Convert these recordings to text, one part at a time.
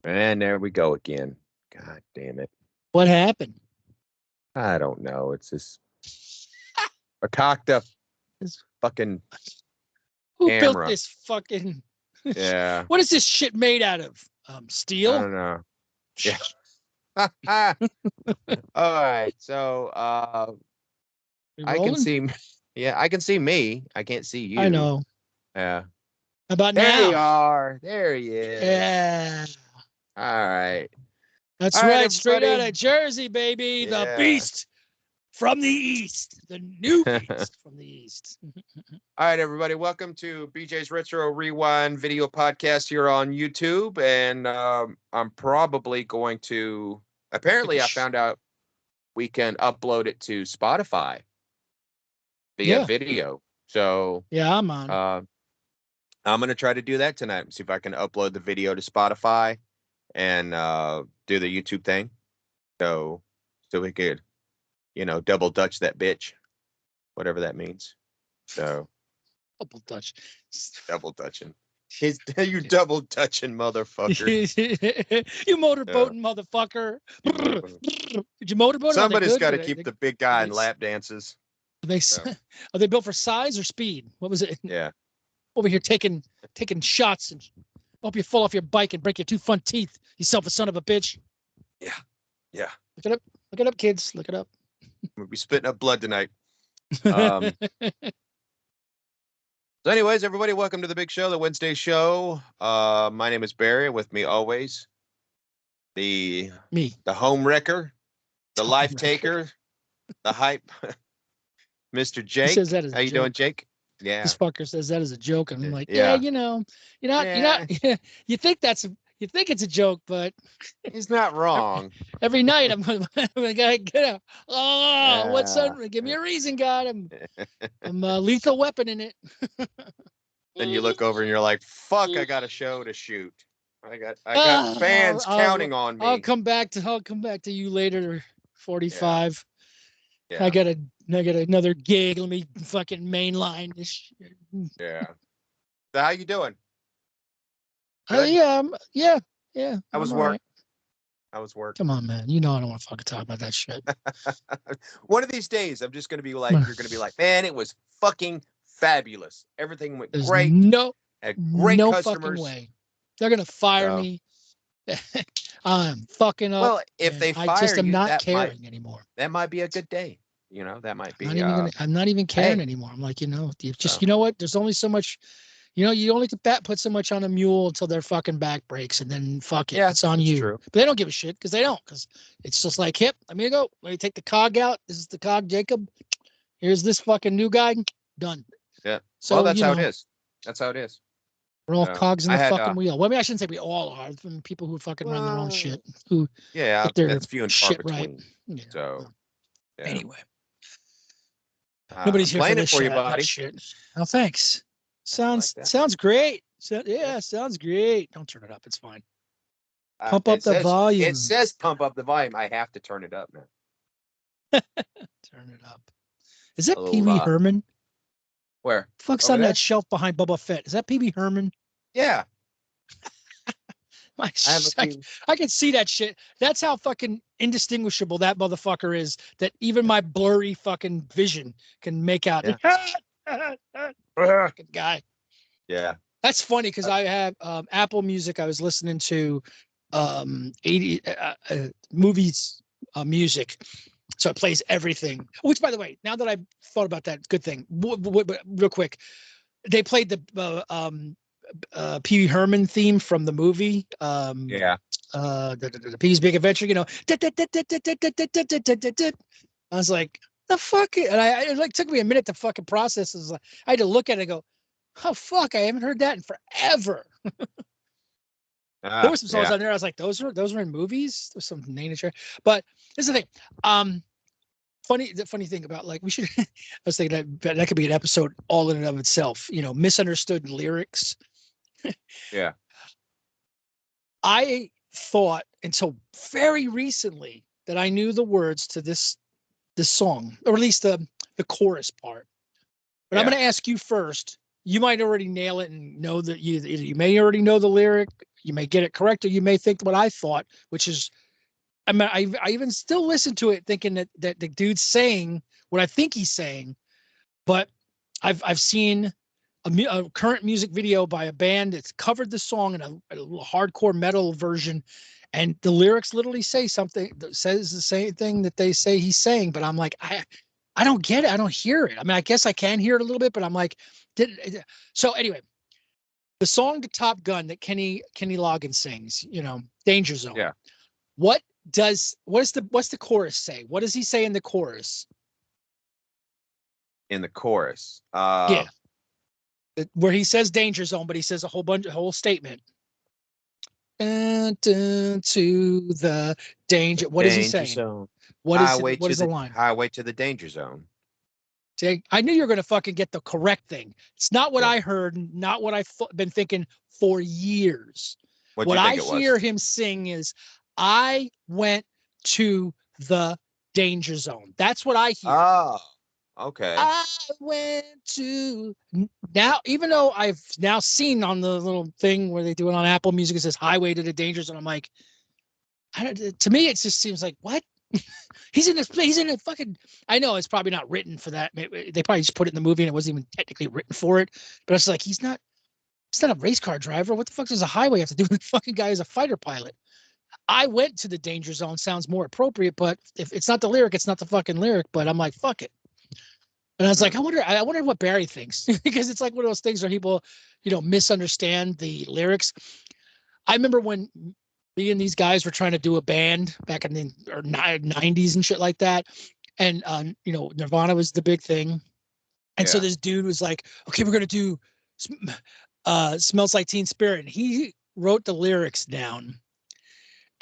And there we go again. God damn it. What happened? I don't know. It's just a cocked up This- fucking Who built camera. this fucking? Yeah. What is this shit made out of? I Steel? don't know. Yeah. All right. So We I can rolling? see yeah, I can see me. I can't see I you. know. Yeah. How about There you now? are. There he is. Yeah. All right. That's All right, right. Straight out everybody. of Jersey, baby. The Yeah. beast from the east. The new beast from the east. All right, everybody. Welcome to BJ's Retro Rewind video podcast here on YouTube. And I'm probably going to, apparently, I found out we can upload it to Spotify via Yeah. video. So Yeah, I'm on. I'm going to try to do that tonight and see if I can upload the video to Spotify and do the YouTube thing. So we could, double Dutch that bitch, whatever that means. So Double Dutch. double Dutching. You double Dutching motherfucker. You motorboating motherfucker. You motorboat. Did you motorboat? Somebody's got to keep the big guy in lap dances. Are they built for size or speed? What was it? Yeah. Over here taking shots and hope you fall off your bike and break your two front teeth. You self a son of a bitch. Yeah. Yeah. Look it up. Look it up, kids. Look it up. We'll be spitting up blood tonight. So anyways, everybody, welcome to the big show, the Wednesday show. My name is Barry. With me always, the home wrecker, the life taker, the hype, Mr. Jake. He says that as How you doing, Jake? Yeah. This fucker says that as a joke, and I'm like, yeah, you're not. You think it's a joke, but he's not wrong. Every night I'm going to get up. Oh, what's up? Give me a reason, God. I'm a lethal weapon in it. Then you look over and you're like, fuck, I got a show to shoot. I got fans counting on me. I'll come back to you later. 45. Yeah. I got another gig. Let me fucking mainline this shit. Yeah. So how you doing? Yeah. How was work? Right. How was work? Come on, man. You know I don't want to fucking talk about that shit. One of these days, I'm just gonna be like, you're gonna be like, man, it was fucking fabulous. Everything went great. Great customers. Fucking way. They're gonna fire me. I'm fucking up. Well, if they fire I just am you, not caring anymore. That might be a good day. That might be. I'm not even caring anymore. I'm like, you know what? There's only so much. You only put so much on a mule until their fucking back breaks, and then fuck it. Yeah, it's on you. True. But they don't give a shit because they don't. Because it's just like, hip. Let me go. Let me take the cog out. This is the cog, Jacob. Here's this fucking new guy. Done. Yeah. So well, that's how it is. That's how it is. We're all cogs in the fucking wheel. Well, I mean, I shouldn't say we all are. From people who fucking run their own shit. Who get their that's few and far between. Right. Yeah. So anyway, nobody's here for this you, buddy. Shit. Oh, thanks. Sounds great. Sounds great. Don't turn it up. It's fine. Pump up the volume. It says pump up the volume. I have to turn it up, man. Turn it up. Is that Pee Wee Herman? Where? Fuck's on that shelf behind Boba Fett. Is that Pee Wee Herman? Yeah. I can see that shit. That's how fucking indistinguishable that motherfucker is. That even my blurry fucking vision can make out. Fucking guy. Yeah. That's funny because I have Apple Music. I was listening to 80 movies music. So it plays everything. Which, by the way, now that I've thought about that, good thing. Real quick, they played the Pee Wee Herman theme from the movie. The Pee-wee's Big Adventure. I was like, the fuck, and it took me a minute to fucking process. I had to look at it and go, oh fuck, I haven't heard that in forever. There were some songs on there. I was like, those were in movies. There's some nature. But this is the thing. The funny thing about we should. I was thinking that could be an episode all in and of itself. Misunderstood lyrics. Yeah. I thought until very recently that I knew the words to this song, or at least the chorus part. But I'm going to ask you first. You might already nail it and know that you may already know the lyric. You may get it correct, or you may think what I thought, which is, I mean, I even still listen to it thinking that the dude's saying what I think he's saying, but I've seen a current music video by a band that's covered the song in a hardcore metal version, and the lyrics literally say something that says the same thing that they say he's saying, but I'm like, I don't get it. I don't hear it. I mean, I guess I can hear it a little bit, but I'm like, so anyway, the song to Top Gun that Kenny Loggins sings, Danger Zone. Yeah. What's the chorus say? What does he say in the chorus? In the chorus. Yeah. Where he says danger zone, but he says a whole statement. Into the danger. What is he saying? Zone. What is the line? Highway to the danger zone. I knew you were going to fucking get the correct thing. It's not what I heard, not what I've been thinking for years. What I hear him sing is, I went to the danger zone. That's what I hear. Oh, okay. I went to, now, even though I've now seen on the little thing where they do it on Apple Music, it says highway to the danger zone. I'm like, to me, it just seems like, what? He's in a fucking, I know it's probably not written for that. They probably just put it in the movie and it wasn't even technically written for it. But it's like, he's not a race car driver. What the fuck does a highway have to do with the fucking guy as a fighter pilot? I went to the danger zone sounds more appropriate, but if it's not the lyric, it's not the fucking lyric. But I'm like, fuck it. And I was like, I wonder what Barry thinks, because it's like one of those things where people, misunderstand the lyrics. I remember when me and these guys were trying to do a band back in the 90s and shit like that. And, Nirvana was the big thing. And so this dude was like, okay, we're going to do Smells Like Teen Spirit. And he wrote the lyrics down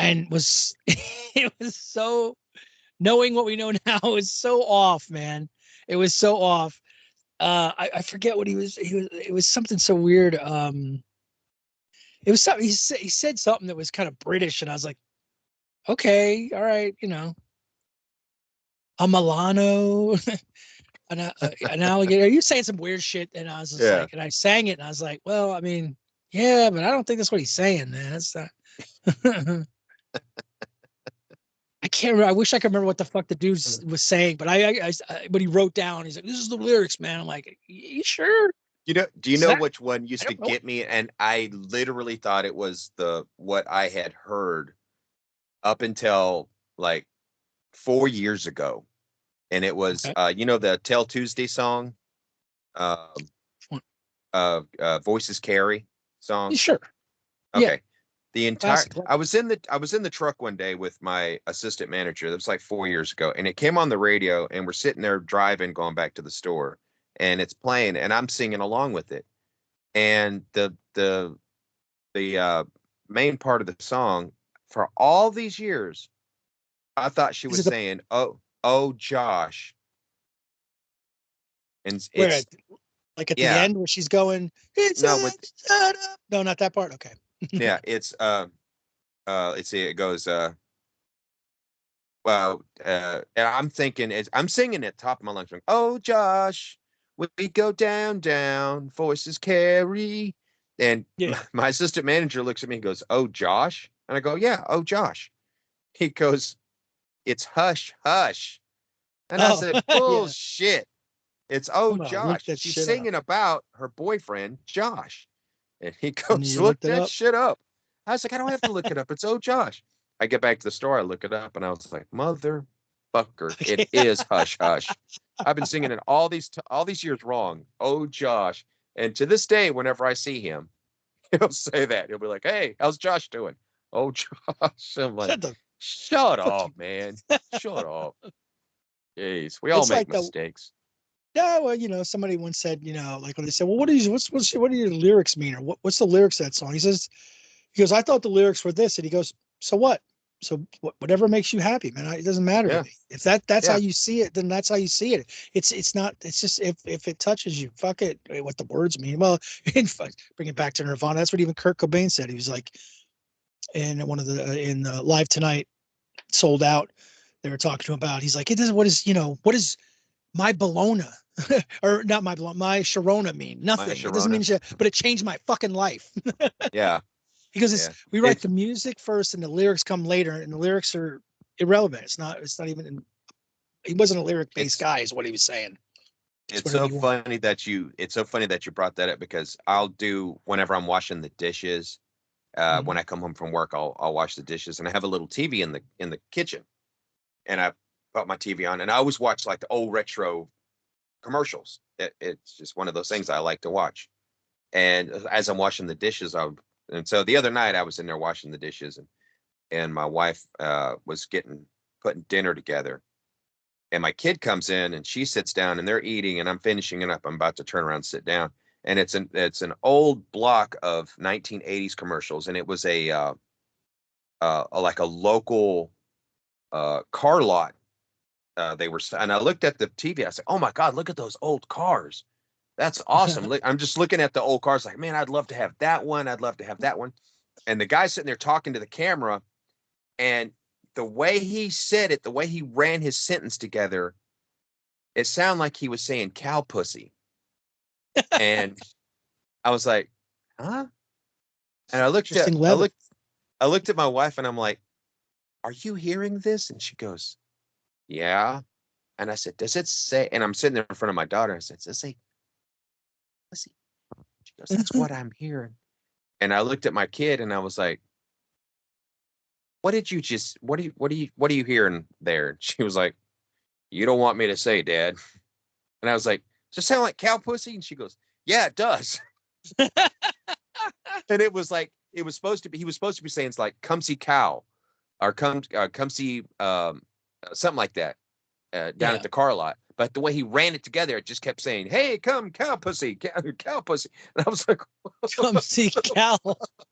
and it was so, knowing what we know now, is so off, man. It was so off. I forget what he was. It was something so weird. It was something he said something that was kind of British, and I was like, okay, all right, a Milano, an alligator. Are you saying some weird shit? And I was just like, and I sang it, and I was like, well, I mean, yeah, but I don't think that's what he's saying, man. That's not. I can't remember. I wish I could remember what the fuck the dude was saying, but but he wrote down, he's like, this is the lyrics, man. I'm like, you sure? Do you know which one used to get me? And I literally thought it was what I had heard up until like 4 years ago. And it was, the Tell Tuesday song, Voices Carry song. Sure. Okay. Yeah. The entire I was in the truck one day with my assistant manager. That was like 4 years ago, and it came on the radio, and we're sitting there driving, going back to the store, and it's playing, and I'm singing along with it. And the main part of the song, for all these years, I thought she was saying, "Oh, Josh," and it's like at the end where she's going, shut up. No, not that part. Okay. Yeah, it's let's see, it goes and I'm thinking, I'm singing at top of my lungs, oh Josh, we go down, voices carry. And my assistant manager looks at me and goes, oh Josh? And I go, yeah, oh Josh. He goes, it's hush, hush. And I said, bullshit. It's Josh. She's singing about her boyfriend, Josh. And he goes, look that shit up. I was like, I don't have to look it up. It's Josh. I get back to the store. I look it up, and I was like, motherfucker, it is hush hush. I've been singing it all these years wrong. Oh Josh. And to this day, whenever I see him, he'll say that. He'll be like, hey, how's Josh doing? Oh Josh. I'm like, shut up, man. Shut up. Jeez, we all make mistakes. Yeah, well, somebody once said, like when they said, well, what do your lyrics mean, or what's the lyrics of that song? He goes, I thought the lyrics were this, and he goes, so what? So whatever makes you happy, man. It doesn't matter to me. If that's how you see it, then that's how you see it. It's not. It's just if it touches you, fuck it. What the words mean. Well, bring it back to Nirvana. That's what even Kurt Cobain said. He was like, in one of the Live Tonight, Sold Out. They were talking to him about. He's like, it doesn't. What is my Bologna or not my Sharona mean? Nothing. It doesn't mean shit, but it changed my fucking life. Yeah. Because Yeah. we write It's the music first and the lyrics come later, and the lyrics are irrelevant. It's not even. He wasn't a lyric based it's guy, is what he was saying. It's it's whatever so you want. funny that you brought that up because I'll do whenever I'm washing the dishes. Mhm. When I come home from work, I'll wash the dishes, and I have a little TV in the kitchen, and I put my TV on, and I always watch like the old retro commercials. It's just one of those things I like to watch. And as I'm washing the dishes, and so the other night I was in there washing the dishes, and my wife was putting dinner together, and my kid comes in and she sits down and they're eating and I'm finishing it up. I'm about to turn around and sit down, and it's an old block of 1980s commercials, and it was like a local car lot. And I looked at the TV. I said, "Oh my God, look at those old cars! That's awesome." I'm just looking at the old cars, like, man, I'd love to have that one. I'd love to have that one. And the guy sitting there talking to the camera, and the way he said it, the way he ran his sentence together, it sounded like he was saying cow pussy. And I was like, huh? And Interesting I leather. looked at my wife and I'm like, are you hearing this? And she goes, yeah. And I said, does it say, and I'm sitting there in front of my daughter. I said, does it say pussy? She goes, that's what I'm hearing. And I looked at my kid and I was like, what did you just, what are you hearing there? And she was like, you don't want me to say, Dad. And I was like, does it sound like cow pussy? And she goes, yeah, it does. And it was like, he was supposed to be saying it's like, come see cow or come see something like that down Yeah. at the car lot. But the way he ran it together, it just kept saying, hey, come cow pussy, cow pussy. And I was like, Come see Cal.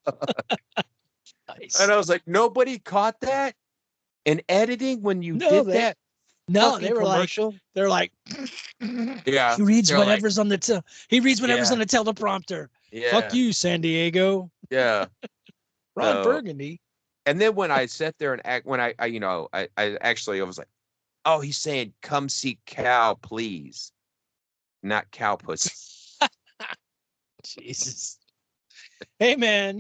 and Nice. I was like, nobody caught that in editing when you No, did that they fucking were like, commercial. they're like, Yeah. he reads They're like, whatever's on the he reads whatever's on yeah, the teleprompter. Fuck yeah, you, San Diego. yeah. Ron So, Burgundy. and then when I sat there and when I actually, I was like, oh, he's saying, come see cow, please, not cow pussy. Jesus. Hey man,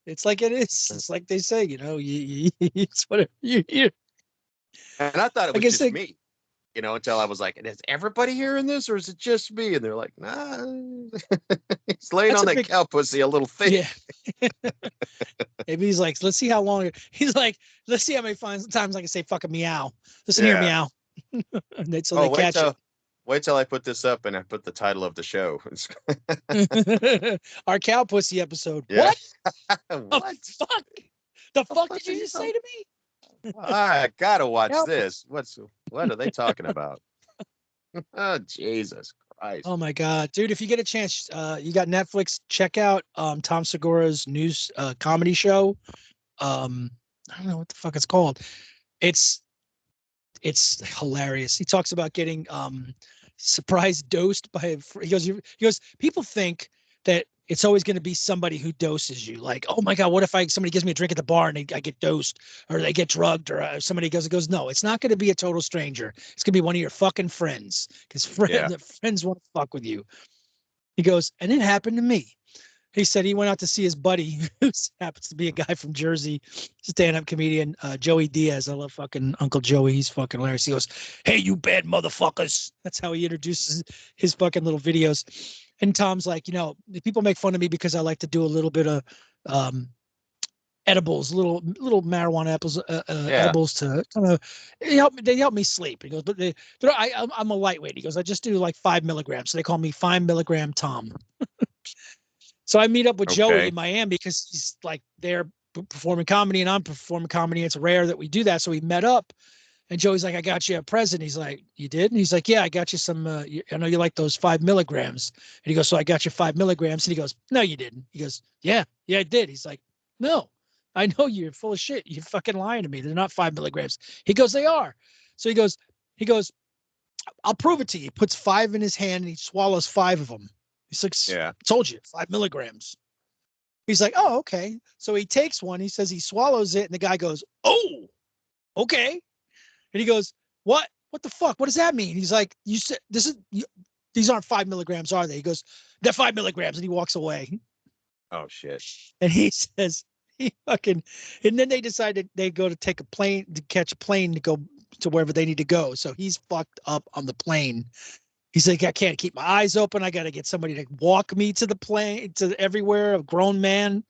it's like it is. It's like they say, it's whatever you hear. And I thought it I was guess just me, until I was like, is everybody hearing this or is it just me? And they're like, nah, he's laying that's on a that big, cow pussy a little thick. yeah. Maybe he's like, let's see how long. He's like, let's see how many times I can say fucking meow. Listen here, Yeah. meow. So Oh, they catch it. wait till I put this up and I put the title of the show. Our cow pussy episode. Yeah. What the What? fuck? The The fuck fuck did are you you just say talking? to me? I gotta watch Cow pussy. this. What are they talking about? Oh, Jesus Christ. Oh my god, dude! If you get a chance, you got Netflix. Check out Tom Segura's news comedy show. I don't know what the fuck it's called. It's it's hilarious. He talks about getting surprise dosed by he goes people think that it's always going to be somebody who doses you, like, oh my god, what if somebody gives me a drink at the bar and I get dosed or they get drugged or somebody goes no, it's not going to be a total stranger. It's going to be one of your fucking friends because Yeah. friends want to fuck with you. He goes, and it happened to me. He said he went out to see his buddy, who happens to be a guy from Jersey, stand-up comedian, Joey Diaz. I love fucking Uncle Joey. He's fucking hilarious. He goes, hey, you bad motherfuckers. That's how he introduces his fucking little videos. And Tom's like, people make fun of me because I like to do a little bit of um, edibles, little marijuana Yeah. edibles to kind of they help me sleep. He goes, but I'm a lightweight. He goes, I just do like 5 milligrams. So they call me 5 milligram Tom. So I meet up with Joey Okay. in Miami because he's like they're performing comedy and I'm performing comedy. It's rare that we do that. So we met up and Joey's like, I got you a present. He's like, you did? And he's like, yeah, I got you some, I know you like those 5 milligrams. And he goes, so I got you 5 milligrams. And he goes, no, you didn't. He goes, yeah, I did. He's like, no, I know you're full of shit. You're fucking lying to me. They're not 5 milligrams. He goes, they are. So he goes, I'll prove it to you. He puts 5 in his hand and he swallows 5 of them. He's like, Yeah. told you, 5 milligrams. He's like, oh, okay. So he takes one. He says he swallows it. And the guy goes, oh, okay. And he goes, what? What the fuck? What does that mean? He's like, you said these aren't 5 milligrams, are they? He goes, they're 5 milligrams. And he walks away. Oh shit. And he says, He fucking, and then they decided they go to take a plane to catch a plane to go to wherever they need to go. So he's fucked up on the plane. He's like, I can't keep my eyes open. I got to get somebody to walk me to the plane, to everywhere. A grown man.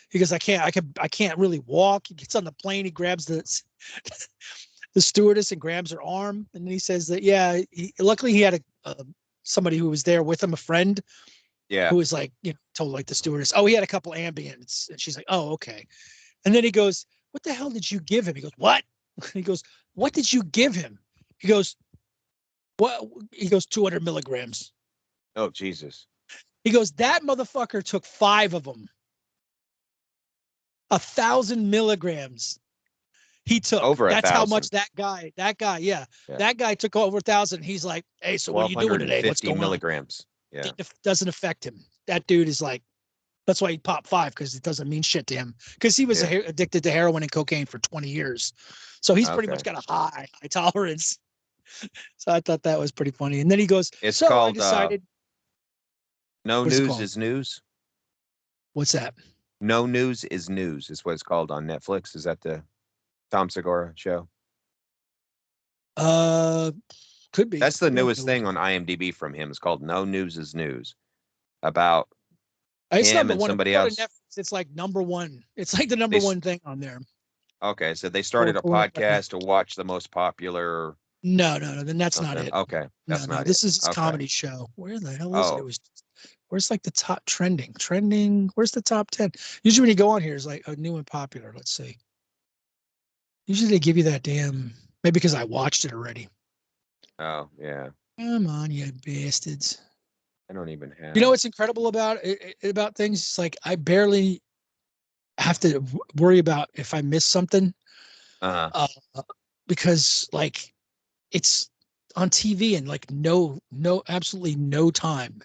He goes, I can't really walk. He gets on the plane. He grabs the stewardess and grabs her arm. And then he says that, yeah, luckily he had somebody who was there with him, a friend Yeah. who was like, told like the stewardess, oh, he had a couple Ambients. And she's like, oh, okay. And then he goes, what the hell did you give him? He goes, what? He goes, what did you give him? He goes, what? He goes, 200 milligrams. Oh, Jesus. He goes, that motherfucker took 5 of them. 1,000 milligrams. He took Over that's 1,000. how much that guy, yeah. That guy took over 1,000. He's like, hey, so what are you doing today? What's going milligrams. on? Yeah. It doesn't affect him. That dude is like, that's why he popped 5, because it doesn't mean shit to him. Because he was addicted to heroin and cocaine for 20 years. So he's pretty much got a high tolerance. So I thought that was pretty funny. And then he goes, it's so called I decided. No News is News. What's that? No News is News is what it's called on Netflix. Is that the Tom Segura show? Could be. That's the newest thing on IMDb from him. It's called No News is News, about him and somebody else. It's like number one. It's like the number one thing on there. Okay, so they started a podcast to watch the most popular. No. Then that's not it. Okay, that's not it. This is his comedy show. Where the hell is it? It was. Where's like the top trending? Where's the top 10? Usually when you go on here, it's like a new and popular. Let's see. Usually they give you that damn. Maybe because I watched it already. Oh yeah. Come on, you bastards. I don't even have. You know what's incredible about things? It's like I barely have to worry about if I miss something. Because like it's on TV and like no, absolutely no time.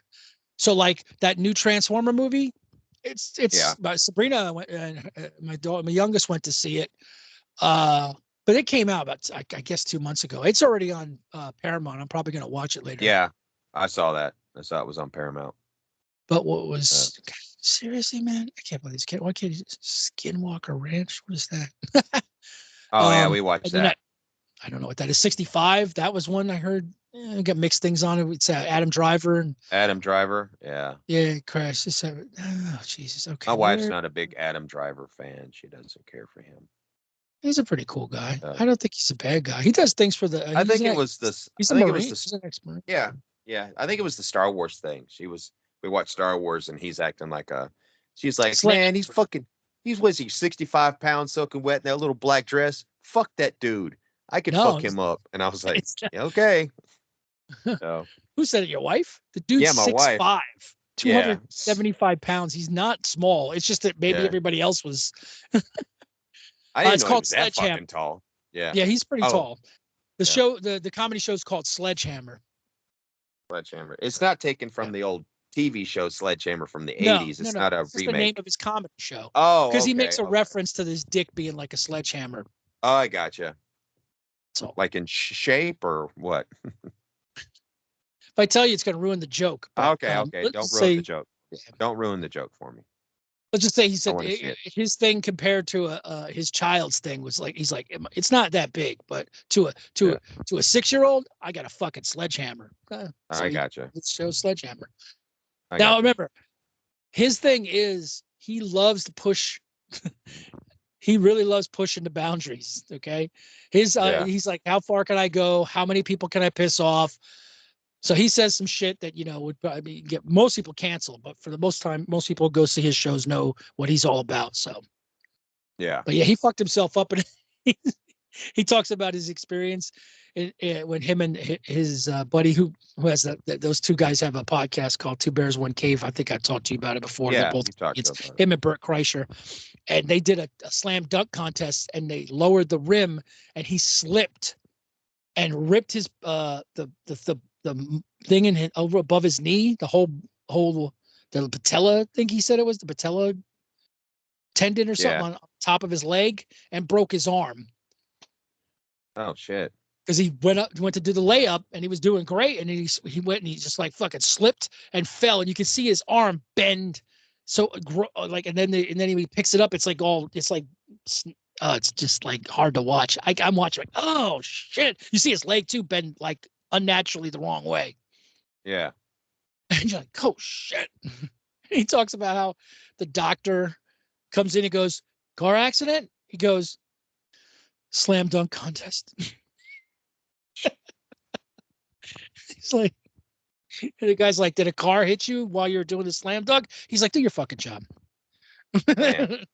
So like that new Transformer movie, it's Sabrina, my youngest went to see it. But it came out about, I guess, 2 months ago. It's already on Paramount. I'm probably going to watch it later. Yeah, I saw that. I saw it was on Paramount. But what was seriously, man? I can't believe this. Why can't you Skinwalker Ranch? What is that? Oh yeah, we watched that. I don't know what that is. 65. That was one I heard. I got mixed things on it. It's Adam Driver. Adam Driver. Yeah. Yeah, Crash. Oh Jesus. Okay. My wife's not a big Adam Driver fan. She doesn't care for him. He's a pretty cool guy. I don't think he's a bad guy. He does things for the. I think it was this. He's a Marine. He's an ex-Marine. Yeah. I think it was the Star Wars thing. We watched Star Wars and he's acting like she's like, man, he's 65 pounds soaking wet in that little black dress. Fuck that dude. I could fuck him up. And I was like, okay. So, who said it? Your wife? The dude's my 6'5", wife. 275 pounds. He's not small. It's just that maybe everybody else was. I didn't it's know called he was that Sledgehammer. fucking tall. Yeah. Yeah, he's pretty tall. The show, the comedy show is called Sledgehammer. Sledgehammer. It's not taken from the old TV show Sledgehammer from the 80s. It's not a remake. It's the name of his comedy show. Oh, because he makes a reference to this dick being like a sledgehammer. Oh, I gotcha. So, like in shape or what? If I tell you, it's going to ruin the joke. But, okay. Don't ruin the joke. Don't ruin the joke for me. Let's just say he said his thing compared to his child's thing was like, he's like, it's not that big, but to a 6-year-old, I got a fucking sledgehammer. So I gotcha. Let's show Sledgehammer. Now remember, his thing is he loves to push. He really loves pushing the boundaries. Okay, he's like, how far can I go? How many people can I piss off? So he says some shit that, would probably get most people canceled, but for the most time, most people who go see his shows know what he's all about. So, yeah. But yeah, he fucked himself up, and he talks about his experience when him and his buddy who has those two guys have a podcast called Two Bears, One Cave. I think I talked to you about it before. Yeah, it's him and Burt Kreischer, and they did a slam dunk contest, and they lowered the rim, and he slipped and ripped his the thing over above his knee, the whole the patella, I think he said it was the patella tendon or something on top of his leg, and broke his arm. Oh shit. Because he went to do the layup and he was doing great, and he went and he just like fucking slipped and fell, and you could see his arm bend So like, and then he picks it up. It's like it's just like hard to watch. I'm watching like, oh shit! You see his leg too bend like unnaturally the wrong way, Yeah. and you're like, oh shit! He talks about how the doctor comes in and goes, car accident. He goes, slam dunk contest. He's like, and the guy's like, did a car hit you while you're doing the slam dunk? He's like, do your fucking job. Man.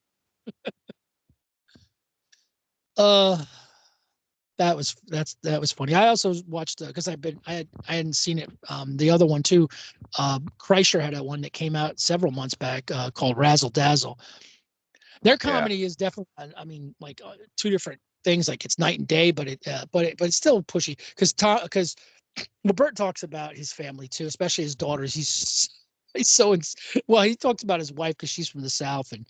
uh that was funny. I also watched because I hadn't seen it. The other one too. Kreischer had a one that came out several months back called Razzle Dazzle. Their Yeah. comedy is definitely, I mean, like two different things. Like it's night and day, but it's still pushy because well, Bert talks about his family too, especially his daughters. He's so well. He talks about his wife because she's from the South, and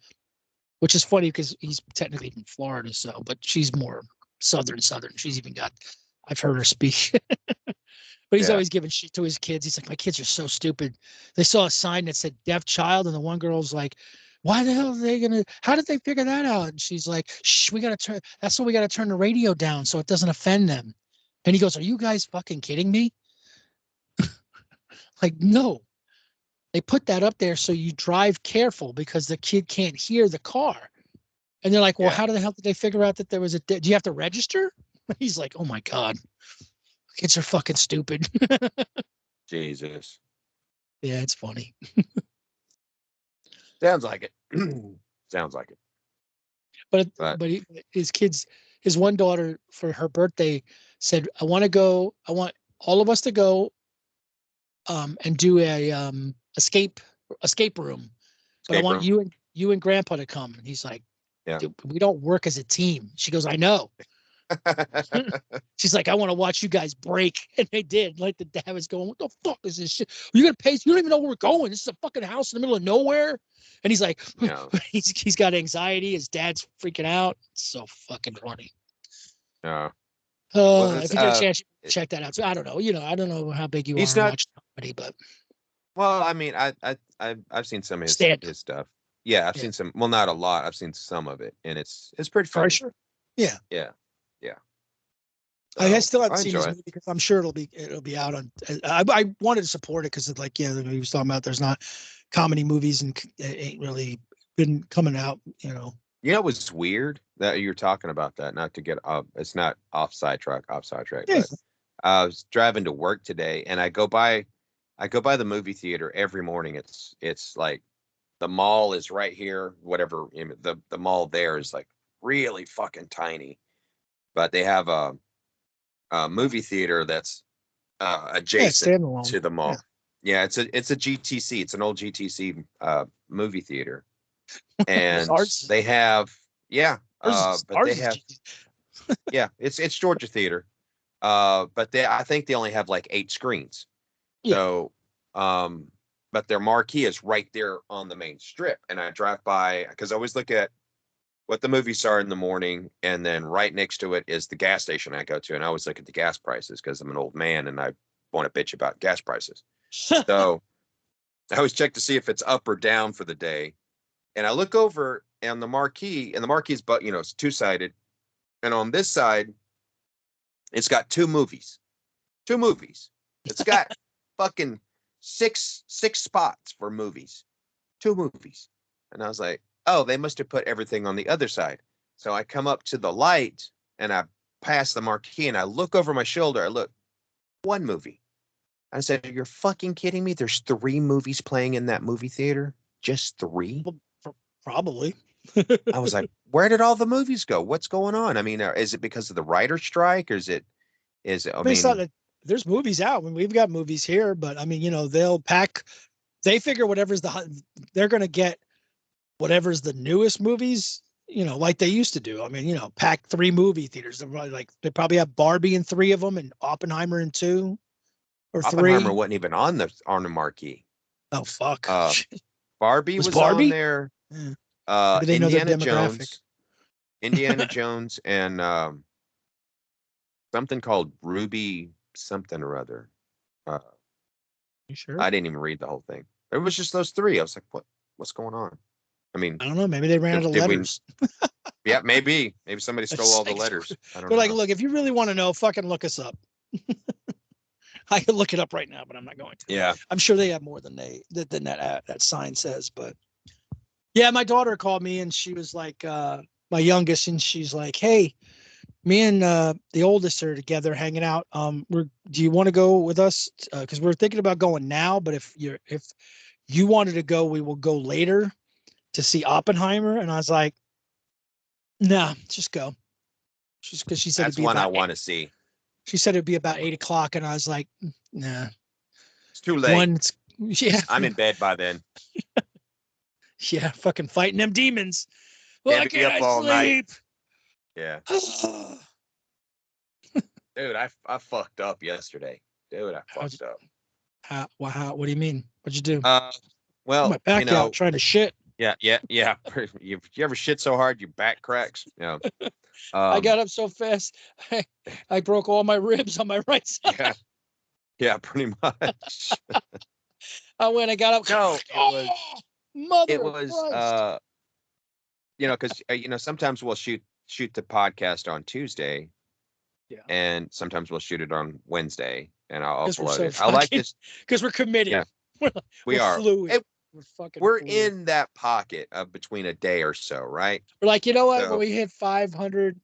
which is funny because he's technically from Florida, so but she's more southern. She's even got, I've heard her speak, but he's Yeah. always giving shit to his kids. He's like, my kids are so stupid. They saw a sign that said deaf child, and the one girl's like, why the hell are they gonna? How did they figure that out? And she's like, shh, we gotta turn. That's why we gotta turn the radio down so it doesn't offend them. And he goes, are you guys fucking kidding me? Like, no. They put that up there so you drive careful because the kid can't hear the car. And they're like, well, Yeah. how the hell did they figure out that there was do you have to register? He's like, oh my God, kids are fucking stupid. Jesus. Yeah, it's funny. Sounds like it. Sounds like it. But But his kids, his one daughter for her birthday said, I want to go, I want all of us to go and do a escape room. But I escape want room. you and grandpa to come. And he's like, Yeah. dude, we don't work as a team. She goes, I know. She's like, I want to watch you guys break. And they did. Like the dad was going, what the fuck is this shit? You're gonna pay, you don't even know where we're going. This is a fucking house in the middle of nowhere. And he's like, Yeah. he's got anxiety. His dad's freaking out. It's so fucking funny. Yeah. Well, If you get a chance, check that out. So I don't know. I don't know how big you are he's and not. watch comedy, but Well, I mean, I've seen some of stand up. his stuff. Yeah, I've Yeah. seen some. Well, not a lot. I've seen some of it, and it's pretty funny. Kreischer? Yeah. Yeah. Yeah. I So still haven't I seen enjoy his it. movie because I'm sure it'll be out on. I wanted to support it because like he was talking about there's not comedy movies and it ain't really been coming out. You know, it was weird that you're talking about that. Not to get off. It's not off sidetrack. Yeah. But I was driving to work today, and I go by the movie theater every morning. It's like the mall is right here. Whatever the mall there is like really fucking tiny, but they have a movie theater that's Yeah, adjacent standalone. to the Yeah. mall. Yeah, it's a GTC. It's an old GTC movie theater, and Ours, they have yeah, but they ours is have yeah, it's Georgia Theater. But I think they only have like 8 screens. yeah. So, um, but their marquee is right there on the main strip, and I drive by because I always look at what the movies are in the morning, and then right next to it is the gas station I go to, and I always look at the gas prices because I'm an old man and I want to bitch about gas prices. So I always check to see if it's up or down for the day, and I look over and the marquee, is but it's two-sided, and on this side it's got two movies. Two movies. It's got fucking six spots for movies. Two movies. And I was like, oh, they must have put everything on the other side. So I come up to the light and I pass the marquee and I look over my shoulder. I look, one movie. I said, you're fucking kidding me? There's 3 movies playing in that movie theater? Just 3? Probably. I was like, where did all the movies go? What's going on? I mean, is it because of the writer's strike or I But it's not mean, that there's movies out. I mean, we've got movies here, but I mean, they'll pack. They figure they're gonna get whatever's the newest movies. Like they used to do. I mean, pack 3 movie theaters. They probably have Barbie in 3 of them and Oppenheimer in 2 or Oppenheimer 3. wasn't even on the marquee. Oh fuck. Uh, Barbie Was was on Barbie? there. Yeah. Maybe they know their Indiana demographic. Jones, Indiana Jones, and something called Ruby something or other. Uh, You sure? I didn't even read the whole thing. It was just those 3. I was like, what? what's going on? I mean, I don't know. Maybe they ran out of did we? letters. Yeah, maybe somebody stole all the letters. I don't They're like, know. look, if you really want to know, fucking look us up. I could look it up right now, but I'm not going to. Yeah. I'm sure they have more than that sign says. But yeah, my daughter called me and she was like, my youngest, and she's like, hey, me and the oldest are together hanging out. Do you want to go with us? Because we're thinking about going now, but if you wanted to go, we will go later to see Oppenheimer. And I was like, nah, just go. Just because she said That's it'd be one I about want to see. She said it'd be about 8 o'clock, and I was like, nah. It's too late. Yeah, I'm in bed by then. yeah, fucking fighting them demons. Why Can't be can't up I all night. sleep? Yeah. Dude, I fucked up yesterday. Dude, I fucked up. What do you mean? What'd you do? Well, My back out trying to shit. Yeah. You ever shit so hard your back cracks? Yeah. I got up so fast, I broke all my ribs on my right side. Yeah, pretty much. I got up. No, Mother of Christ. Because sometimes we'll shoot the podcast on Tuesday. Yeah. And sometimes we'll shoot it on Wednesday, and I'll upload it. I like this because we're committed. Yeah, we are. Fluid. We're in that pocket of between a day or so, right? We're like, you know what? When we hit 500,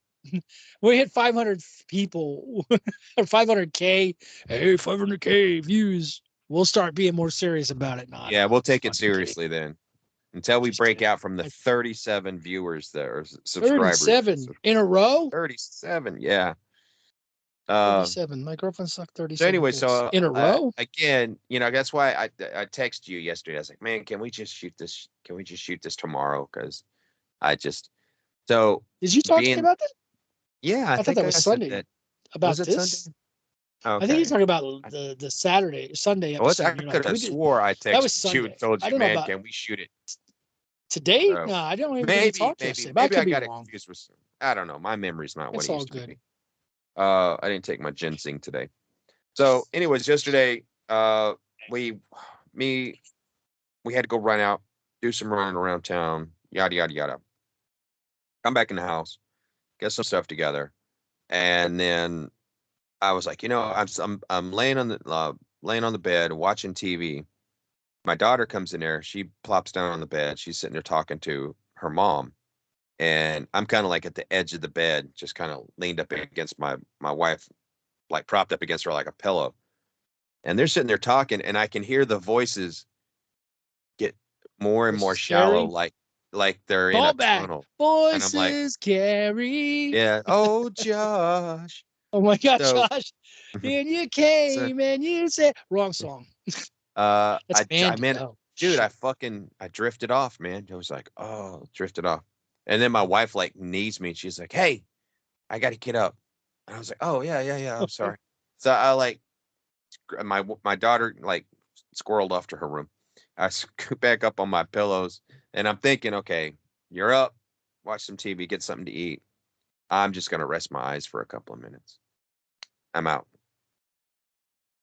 we hit 500 people or 500K, hey, 500K views. We'll start being more serious about it. Yeah, we'll take it seriously kidding. then. Until we break out from the 37 viewers there, or subscribers. 37 in a row? 37, yeah. 37. My girlfriend sucked 37. So anyway, so in a row? Again, that's why I texted you yesterday. I was like, man, can we just shoot this? Can we just shoot this tomorrow? Because Did you talk to me about that? Yeah, I thought that was Sunday. About was this? Sunday? Okay. I think you're talking about the Sunday episode. I could have swore I texted you and told you, man, can we shoot it today? No, I don't even maybe talk to you. Maybe I got it confused with. I don't know. My memory's not what it used to be. I didn't take my ginseng today. So, anyways, yesterday, we had to go run out, do some running around town, yada yada yada. Come back in the house, get some stuff together, and then I was like, I'm laying on the bed watching TV. My daughter comes in there. She plops down on the bed. She's sitting there talking to her mom, and I'm kind of like at the edge of the bed, just kind of leaned up against my wife, like propped up against her like a pillow. And they're sitting there talking, and I can hear the voices get more and more shallow, like they're in a tunnel. Voices, and I'm like, Gary. Yeah. Oh, Josh. Oh my God, Josh. And you came and you said wrong song. Dude, I drifted off, man. It was like, drifted off. And then my wife like needs me. She's like, hey, I got to get up. And I was like, oh yeah. I'm sorry. So I like my daughter like squirreled off to her room. I scoot back up on my pillows and I'm thinking, okay, you're up, watch some TV, get something to eat. I'm just going to rest my eyes for a couple of minutes. I'm out.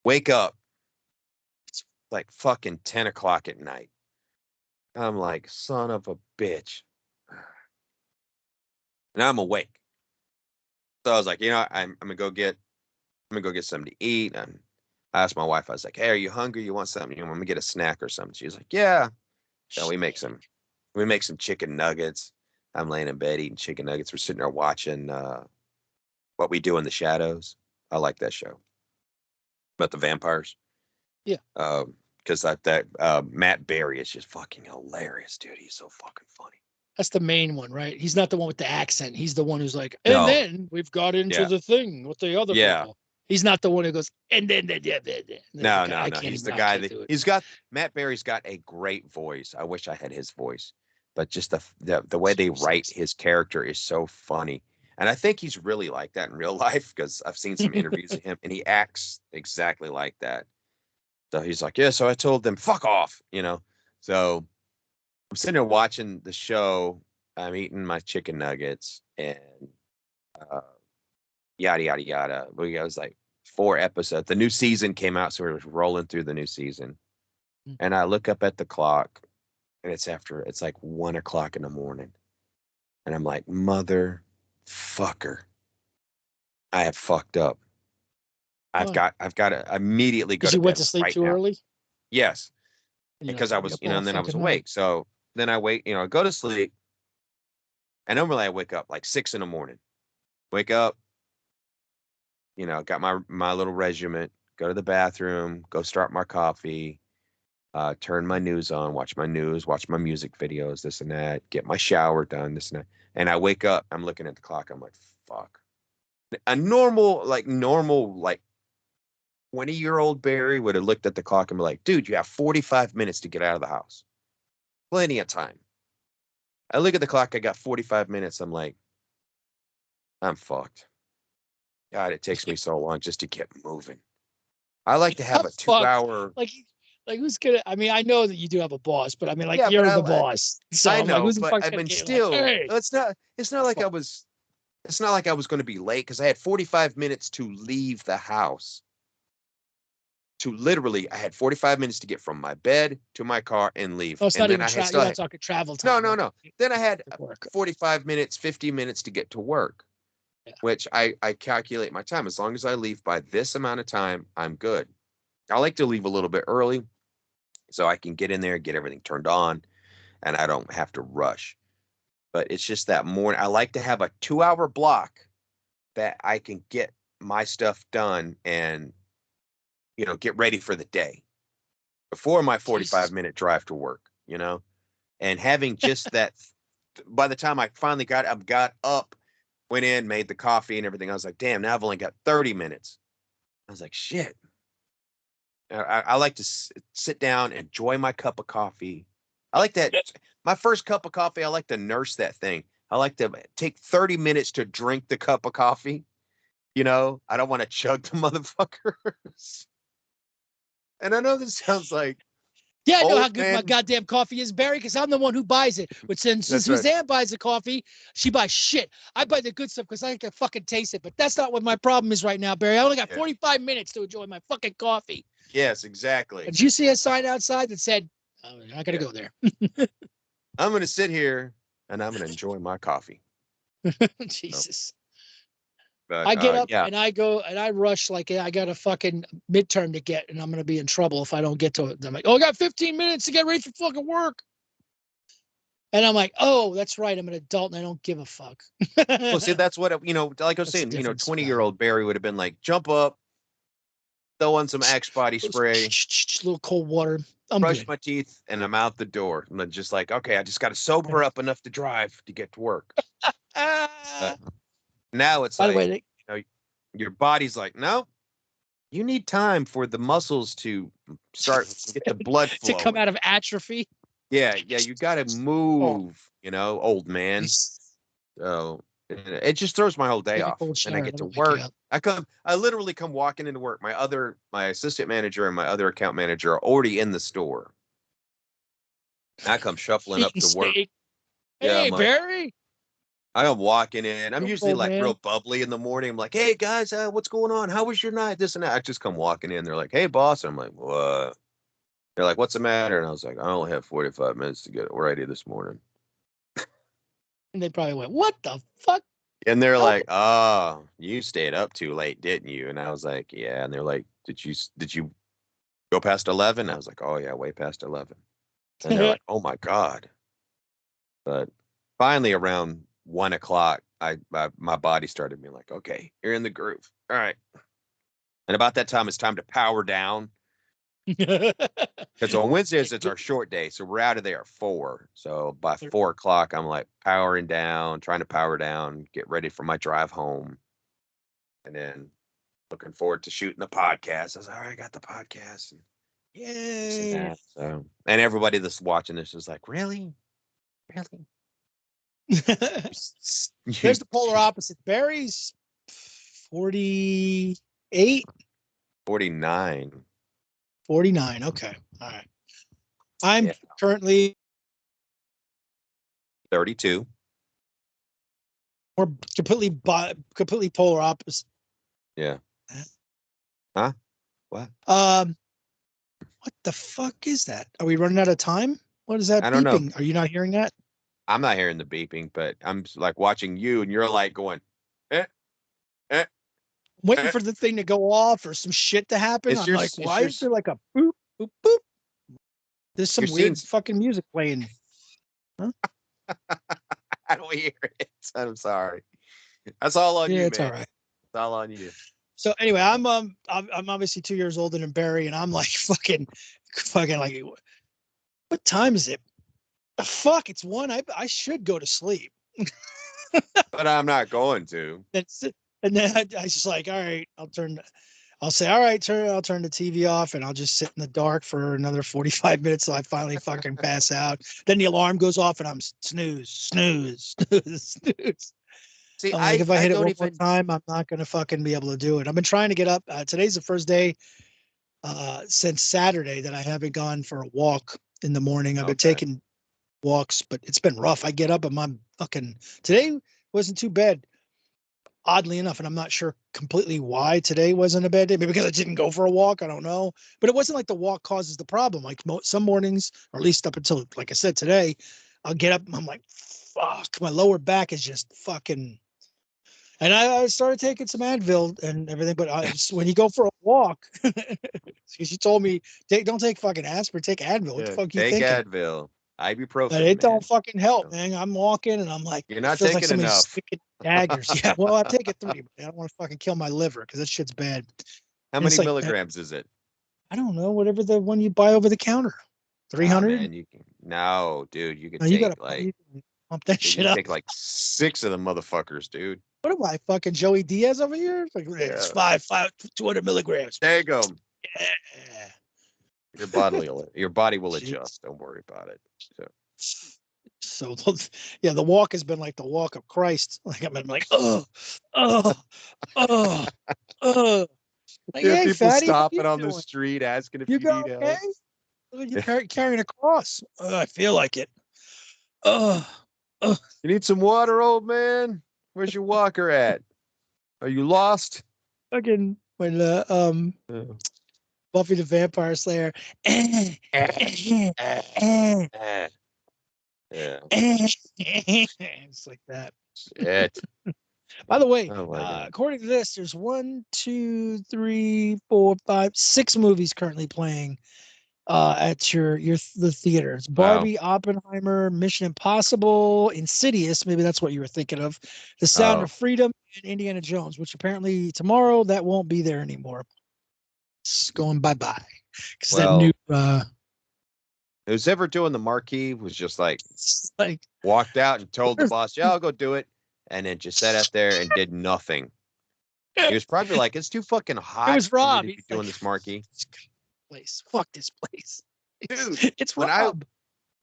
Wake up. It's like fucking 10 o'clock at night. I'm like, son of a bitch. And I'm awake. So I was like, I'm gonna go get something to eat. And I asked my wife, I was like, hey, are you hungry? You want something? You want me to get a snack or something? She's like, yeah. So we make some chicken nuggets. I'm laying in bed eating chicken nuggets. We're sitting there watching What We Do in the Shadows. I like that show. About the vampires. Yeah. Because that Matt Berry is just fucking hilarious, dude. He's so fucking funny. That's the main one, right? He's not the one with the accent. He's the one who's like, and then we've got into the thing with the other people. He's not the one who goes, and then. No. He's the guy that Matt Berry's got a great voice. I wish I had his voice, but just the way they write his character is so funny. And I think he's really like that in real life because I've seen some interviews of him and he acts exactly like that. So he's like, yeah, so I told them, fuck off, So I'm sitting there watching the show. I'm eating my chicken nuggets and yada, yada, yada. We was like 4 episodes. The new season came out, so we were rolling through the new season. And I look up at the clock and it's like 1 o'clock in the morning. And I'm like, motherfucker, I have fucked up. Why? I've got to immediately go Because to you went bed to sleep right too now. early? Yes. And you're Because like, I I'll be was, up all and then I was fucking night. awake. So then I wait, I go to sleep. And normally I wake up like 6 in the morning. Wake up, got my little regiment, go to the bathroom, go start my coffee, turn my news on, watch my news, watch my music videos, this and that, get my shower done, this and that. And I wake up, I'm looking at the clock, I'm like, fuck. A normal, 20-year-old Barry would have looked at the clock and be like, dude, you have 45 minutes to get out of the house. Plenty of time. I look at the clock, I got 45 minutes. I'm like, I'm fucked. God, it takes me so long just to get moving. I like to have I'm a fucked. 2 hour. Like, like who's gonna? I mean, I know that you do have a boss, but I mean, like, Yeah, but you're the boss. So I I'm like, know, who's the but fuck's I gonna mean, get you? Like, still, hey, it's not like fuck. I was going to be late because I had 45 minutes to leave the house. I had 45 minutes to get from my bed to my car and leave. No, it's And not then even I had You're still not had, talking travel no, time. no, We're no. Then I had at work. 45 minutes, 50 minutes to get to work, Yeah. which I calculate my time. As long as I leave by this amount of time, I'm good. I like to leave a little bit early so I can get in there, get everything turned on, and I don't have to rush. But it's just that morning. I like to have a 2 hour block that I can get my stuff done and, get ready for the day before my 45 Jesus. minute drive to work, and having just that by the time I finally got up, went in, made the coffee and everything, I was like, damn, now I've only got 30 minutes. I was like, shit. I like to sit down, enjoy my cup of coffee. I like that. My first cup of coffee, I like to nurse that thing. I like to take 30 minutes to drink the cup of coffee. I don't want to chug the motherfuckers. And I know this sounds like Yeah, I know how old good my man. goddamn coffee is, Barry, because I'm the one who buys it. Which since That's right. Suzanne buys the coffee, she buys shit. I buy the good stuff because I like to fucking taste it. But that's not what my problem is right now, Barry. I only got Yeah. 45 minutes to enjoy my fucking coffee. Yes, exactly. Did you see a sign outside that said, "Oh, you're not gonna Yeah. go there"? I'm going to sit here and I'm going to enjoy my coffee. So, Jesus. but I get up yeah. and I go and I rush like I got a fucking midterm to get, and I'm gonna be in trouble if I don't get to it. I'm like, oh, I got 15 minutes to get ready for fucking work. And I'm like, oh, that's right. I'm an adult and I don't give a fuck. Well, see, that's what, like I was That's the saying, difference about it. 20-year-old Barry would have been like, jump up, throw on some Axe body spray, Little cold water. I'm brush good. my teeth, and I'm out the door. I'm just like, okay, I just got to sober up enough to drive to get to work. Ah. But now it's By the like, way, your body's like, no, you need time for the muscles to start get the blood to come flowing. out of atrophy. Yeah, yeah, you got to Oh, move, old man. So it just throws my whole day take a off. cold And I shower. get to That'll wake you work. up. I literally come walking into work. My assistant manager and my other account manager are already in the store. I come shuffling You up can to work. say, Yeah, "Hey, I'm like, Barry, I am walking in. I'm usually old like man." real bubbly in the morning. I'm like, hey guys, what's going on? How was your night? This and that. I just come walking in. They're like, hey boss. And I'm like, what? They're like, what's the matter? And I was like, I only have 45 minutes to get ready this morning. And they probably went, "What the fuck?" And they're No. like, oh, you stayed up too late, didn't you? And I was like, yeah. And they're like, did you go past 11? I was like, oh yeah, way past 11. And they're like, oh my God. But finally around 1 o'clock, my body started being like, okay, you're in the groove. All right. And about that time, it's time to power down. Because on Wednesdays, it's our short day. So we're out of there at 4. So by 4 o'clock, I'm like powering down, trying to power down, get ready for my drive home. And then looking forward to shooting the podcast. I was like, all right, I got the podcast. And this and Yay. that. So, and everybody that's watching this is like, really? Really? There's the polar opposite. Barry's 48, 49. 49. Okay. All right. I'm Yeah. currently 32. we're completely polar opposite. Yeah. Huh? What? What the fuck is that? Are we running out of time? What is that I don't know. beeping? Are you not hearing that? I'm not hearing the beeping, but I'm like watching you, and you're like going, eh, eh, Waiting eh. for the thing to go off or some shit to happen. It's I'm your, like, it's why your, is there like a boop, boop, boop? There's your some weird scenes. fucking music playing. Huh? I don't hear it. I'm sorry. That's all on Yeah, you, it's all man. right. It's all on you. So anyway, I'm obviously 2 years older than Barry, and I'm like fucking like, what time is it? Fuck, it's 1. I should go to sleep. But I'm not going to. That's it. And then I just like, all right, I'll say, all right, I'll turn the TV off and I'll just sit in the dark for another 45 minutes till I finally fucking pass out. Then the alarm goes off and I'm snooze, snooze, snooze, snooze. See, I'm like, if I I hit it don't one more even. time, I'm not gonna fucking be able to do it. I've been trying to get up. Today's the first day since Saturday that I haven't gone for a walk in the morning. I've been Okay. taking walks, but it's been rough. I get up and my fucking today wasn't too bad, oddly enough, and I'm not sure completely why today wasn't a bad day. Maybe because I didn't go for a walk. I don't know, but it wasn't like the walk causes the problem. Like some mornings, or at least up until, like I said, today, I'll get up and I'm like, fuck, my lower back is just fucking. And I started taking some Advil and everything, but when you go for a walk, because you told me, don't take fucking aspirin, take Advil. What the Yeah. fuck are you Take thinking? Advil, But ibuprofen, it don't man. fucking help, No. man. I'm walking and I'm like, You're it not feels like taking somebody's enough. sticking daggers. Yeah, well, I take it 3, but I don't want to fucking kill my liver because that shit's bad. How And it's many like, milligrams is it? I don't know, whatever the one you buy over the counter, Ah, 300. man, you can. No, dude, you could No, you take gotta like. you can pump that You shit can up. take like 6 of the motherfuckers, dude. What am I, fucking Joey Diaz over here? It's like, it's Yeah. 200 milligrams. Take them. Yeah. Your body will Jeez. adjust. Don't worry about it. So, So yeah, the walk has been like the walk of Christ. Like I'm like, oh, oh, oh, oh. Like, yeah, hey, people fatty, what stopping you on the doing? street asking if You you go need okay? help. Look at you carrying a cross. I feel like it. Oh, oh. You need some water, old man? Where's your walker at? Are you lost? Fucking when Uh, Buffy the Vampire Slayer. eh, eh, eh. Yeah. It's like that. Shit. By the way, Oh my god. according to this, there's 1, 2, 3, 4, 5, 6 movies currently playing at the theater. It's Wow. Barbie, Oppenheimer, Mission Impossible, Insidious. Maybe that's what you were thinking of. The Sound Oh. of Freedom and Indiana Jones, which apparently tomorrow that won't be there anymore. It's going bye bye because that new Well, who's ever doing the marquee was just like like walked out and told the where's boss, "Yeah, I'll go do it," and then just sat out there and did nothing. He was probably like, "It's too fucking it hot was for me Rob. to be He's doing like, this marquee." fuck this place. Dude, It's when I Rob.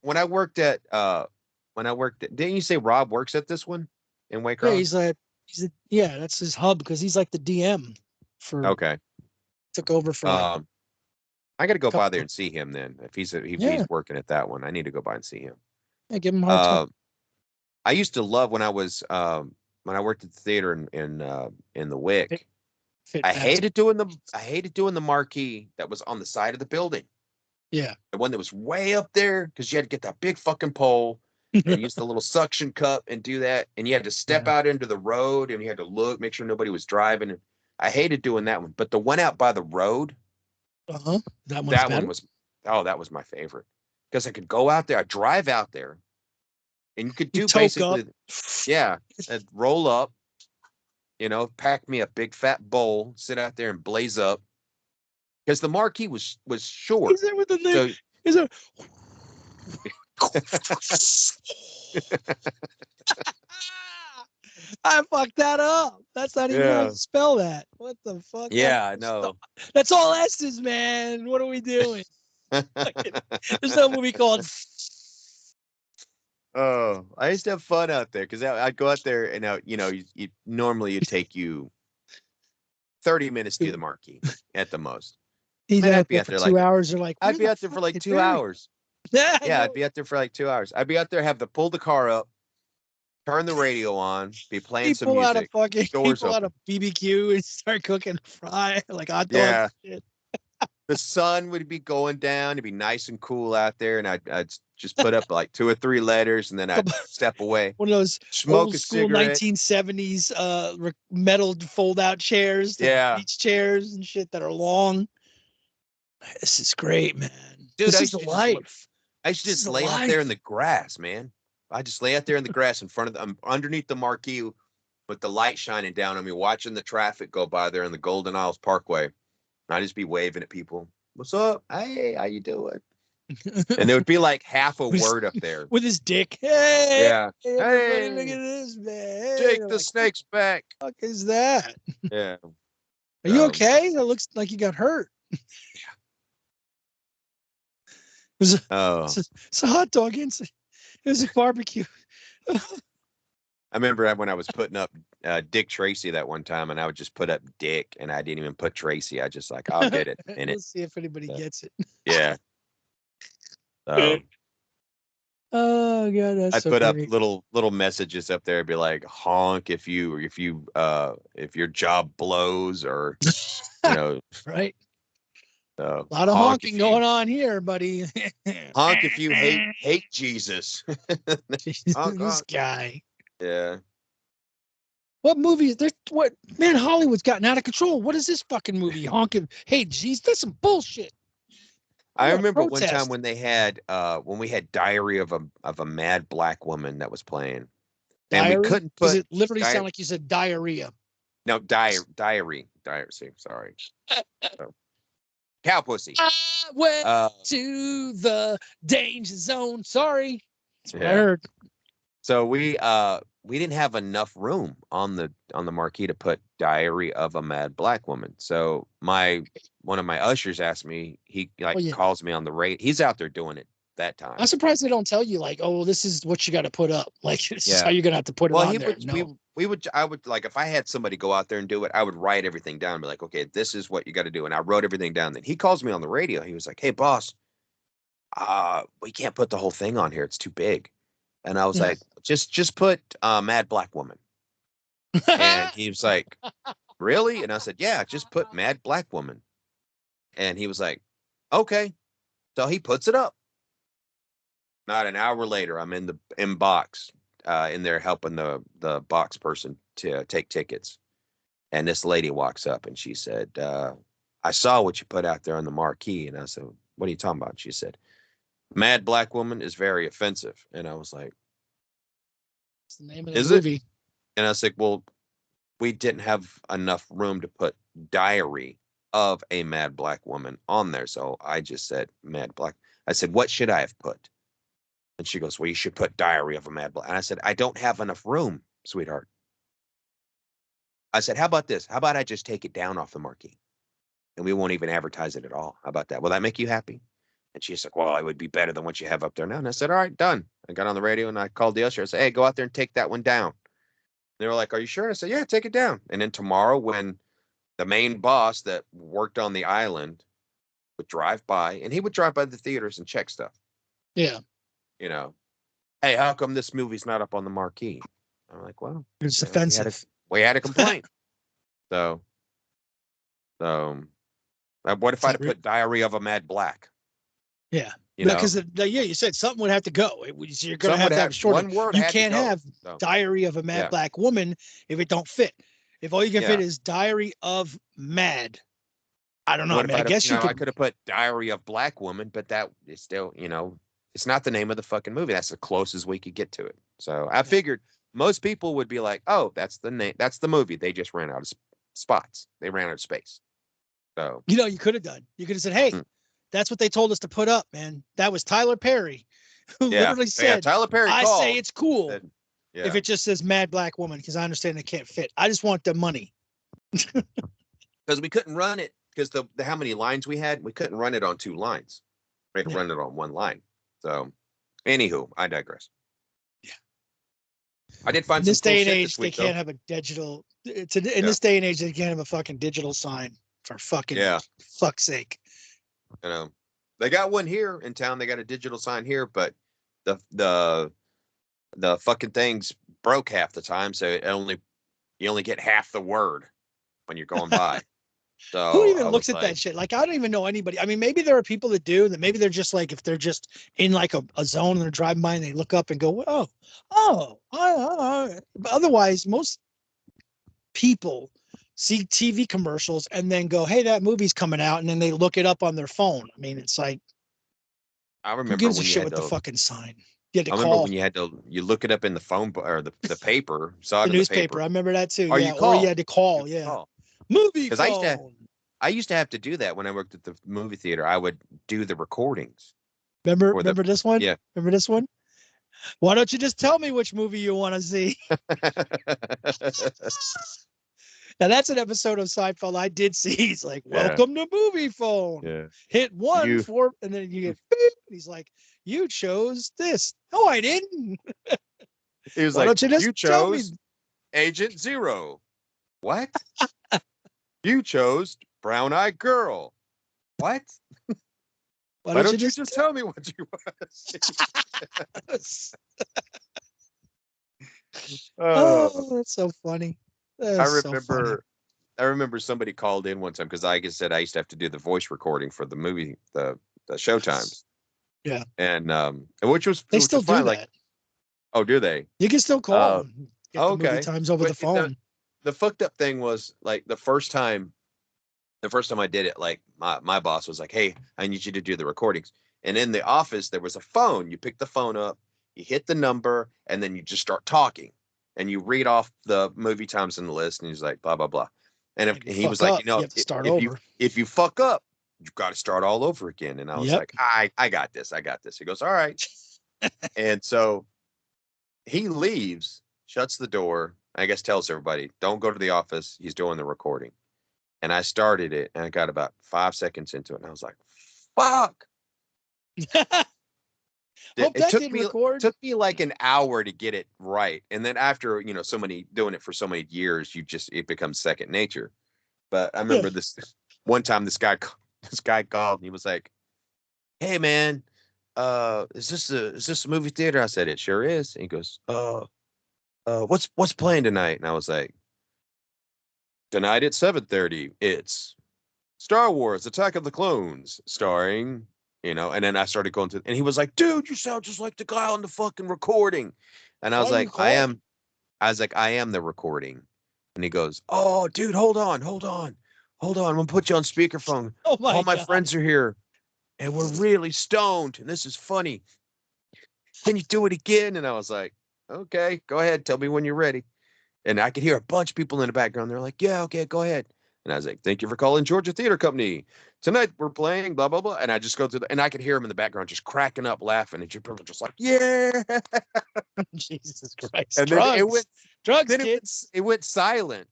when I worked at didn't you say Rob works at this one in Yeah, Waycross? yeah, that's his hub because he's like the DM for Okay. took over for like Um, I got to go a couple by there and months. see him then. If Yeah, he's working at that one, I need to go by and see him. yeah, give him a hard time. Uh, I used to love when I worked at the theater in the Fit, Wick. fit fast. I hated doing the marquee that was on the side of the building. Yeah. The one that was way up there because you had to get that big fucking pole and use the little suction cup and do that. And you had to step Yeah. out into the road and you had to look, make sure nobody was driving. And I hated doing that one. But the one out by the road, Uh-huh. That one's that one better. was, oh, that was my favorite. Because I could go out there, I'd drive out there, and you could You do toke up. basically, yeah, I'd roll up, pack me a big fat bowl, sit out there and blaze up. Because the marquee was short. He's there with the name. So He's there. I fucked that up. That's not even how yeah. you spell that. What the fuck? Yeah, I know. That's all S's, man. What are we doing? There's no movie called. Oh, I used to have fun out there because I'd go out there and normally it'd take you 30 minutes to do the marquee at the most. He's And out there for 2 hours. You're like, I'd where be the out there for fuck like is two Barry? hours. Yeah, I Yeah, know. I'd be out there for like 2 hours. I'd be out there, have to pull the car up, turn the radio on, be playing He some pull out a music, fucking he doors pull out a open. BBQ and start cooking fry like hot dogs Yeah. and shit. the sun would be going down. It'd be nice and cool out there, and I'd just put up like 2 or 3 letters, and then I'd step away, One of those smoke old a school cigarette. 1970s metal fold out chairs, the Yeah, beach chairs and shit that are long. This is great, man. dude, This is the life. I used to This is just the lay out there in life. the grass, man. I just lay out there in the grass in front of underneath the marquee with the light shining down on me, watching the traffic go by there in the Golden Isles Parkway. And I'd just be waving at people. What's up? Hey, how you doing? And there would be like half a word up there. With his dick. Hey, Yeah. everybody, look Hey, at this, man. take They're the like, snakes back. what the fuck is that? Yeah. Are you okay? It looks like you got hurt. Oh, It's a hot dog. It was a barbecue. I remember when I was putting up Dick Tracy that one time, and I would just put up Dick, and I didn't even put Tracy. I just like, I'll get it in it. Let's see if anybody gets it. Yeah. So Oh god, that's I'd so put up great. little messages up there, be like, honk if your job blows, or you know, Right. a lot of honking going on here, buddy. honk if you hate Jesus. Honk, This honk. guy. Yeah. What movie is there? What man? Hollywood's gotten out of control. What is this fucking movie? Honking. Hey, geez, that's some bullshit. I Want to remember one time protest. when we had Diary of a Mad Black Woman that was playing. And we Diary? couldn't Does put it literally sound like you said diarrhea? no diary. See, sorry. So, cow pussy. I went Uh, to the danger zone. Sorry. That's what I yeah. heard. So we didn't have enough room on the marquee to put Diary of a Mad Black Woman. So one of my ushers asked me, he like yeah. calls me on the rate. He's out there doing it that time. I'm surprised they don't tell you like, oh, this is what you got to put up. Like this is Yeah. how you're gonna have to put it Well, on he there. would No. I would like if I had somebody go out there and do it, I would write everything down and be like, okay, this is what you got to do. And I wrote everything down. Then he calls me on the radio. He was like, hey boss, we can't put the whole thing on here. It's too big. And I was like, just put Mad Black Woman. And he was like, really? And I said, yeah, just put Mad Black Woman. And he was like, okay. So he puts it up. Not an hour later, I'm in the box, in there helping the box person to take tickets. And this lady walks up and she said, I saw what you put out there on the marquee. And I said, what are you talking about? She said, Mad Black Woman is very offensive. And I was like, It's the name of the is movie. it? And I was like, well, we didn't have enough room to put Diary of a Mad Black Woman on there. So I just said Mad Black. I said, what should I have put? And she goes, well, you should put Diary of a Mad Black. And I said, I don't have enough room, sweetheart. I said, how about this? How about I just take it down off the marquee and we won't even advertise it at all? How about that? Will that make you happy? And she's like, well, it would be better than what you have up there now. And I said, all right, done. I got on the radio and I called the usher. I said, hey, go out there and take that one down. They were like, are you sure? And I said, yeah, take it down. And then tomorrow, when the main boss that worked on the island would drive by, and he would drive by the theaters and check stuff. Yeah. You know, hey, how come this movie's not up on the marquee? I'm like, well, it's offensive. We had a complaint. So, what if I'd put Diary of a Mad Black? Yeah. You know, because you said something would have to go. You're going to have short. One word. You can't have Diary of a Mad Black Woman if it don't fit. If all you can fit is Diary of Mad, I don't know. I guess I could have put Diary of Black Woman, but that is still, it's not the name of the fucking movie. That's the closest we could get to it. So I figured most people would be like, oh, that's the name. That's the movie. They just ran out of spots. They ran out of space. So, you could have done. You could have said, hey, that's what they told us to put up, man. That was Tyler Perry who literally said, Tyler Perry I called, say it's cool if it just says Mad Black Woman, because I understand it can't fit. I just want the money. Because we couldn't run it, because the how many lines we had, we couldn't run it on 2 lines. We had to run it on 1 line. So, anywho, I digress. Yeah. I did find in this some day cool and age, this week, they can't have a digital. In this day and age, they can't have a fucking digital sign for fucking fuck's sake. They got one here in town. They got a digital sign here, but the fucking thing's broke half the time, so you only get half the word when you're going by. Who So even I was looks at that like, shit? Like, I don't even know anybody. I mean, maybe there are people that do that. Maybe they're just like, if they're just in like a zone and they're driving by and they look up and go, But otherwise, most people see TV commercials and then go, hey, that movie's coming out. And then they look it up on their phone. I mean, it's like, I who remember gives a when you shit had with the to. fucking sign? You had to I remember call when you look it up in the phone or the paper, saw the it in the newspaper. paper, I remember that too. or you Yeah. Or you call. had to You call. would Yeah. call. Movie Because phone. I used to have to do that when I worked at the movie theater. I would do the recordings for the Remember this one? yeah. Remember this one? Why don't you just tell me which movie you want to see? Now that's an episode of Seinfeld I did see. He's like, Yeah, "Welcome to movie phone. yeah. Hit one You for," and then you get beep. And he's like, "You chose this." No, I didn't. He was Why like, don't you just you tell me? chose Agent Zero. What? You chose Brown Eyed Girl. What? Why Why don't you don't you just just tell me what you want to see? tell us? Oh, Oh, that's so funny. I That's so funny. remember I remember somebody called in one time because like I said, I used to have to do the voice recording for the movie, the show times. Yeah, And which they was still do fine. Like, that. oh, do they? You can still call Uh and get the movie okay. times over the But phone. the fucked up thing was like the first time I did it, like my boss was like, "Hey, I need you to do the recordings." And in the office, there was a phone. You pick the phone up, you hit the number, and then you just start talking, and you read off the movie times in the list. And he's like, "Blah blah blah," and If you and he was fuck like, up, you have to start if you over. if you fuck up, you've got to start all over again." And I was Yep. like, I got this, I got this." He goes, "All right," and so he leaves, shuts the door. I guess tells everybody, "Don't go to the office. He's doing the recording." And I started it and I got about 5 seconds into it and I was like, fuck. It, Hope it that took didn't me record. took me like an hour to get it right. And then after, so many doing it for so many years, it becomes second nature. But I remember this one time this guy called and he was like, "Hey man, is this a movie theater?" I said, "It sure is." And he goes, what's playing tonight?" And I was like, "Tonight at 7:30, it's Star Wars: Attack of the Clones, starring, and then I started going to, and he was like, "Dude, you sound just like the guy on the fucking recording." And I Why was didn't you like, call me? I am the recording." And he goes, "Oh, dude, hold on. I'm gonna put you on speakerphone. Oh All my my god. friends are here and we're really stoned and this is funny. Can you do it again?" And I was like, "Okay, go ahead. Tell me when you're ready." And I could hear a bunch of people in the background. They're like, "Yeah, okay, go ahead." And I was like, "Thank you for calling Georgia Theater Company. Tonight we're playing blah blah blah." And I just go through and I could hear them in the background just cracking up, laughing, and people just like, "Yeah." Jesus Christ. And then Drugs, then kids. it went silent,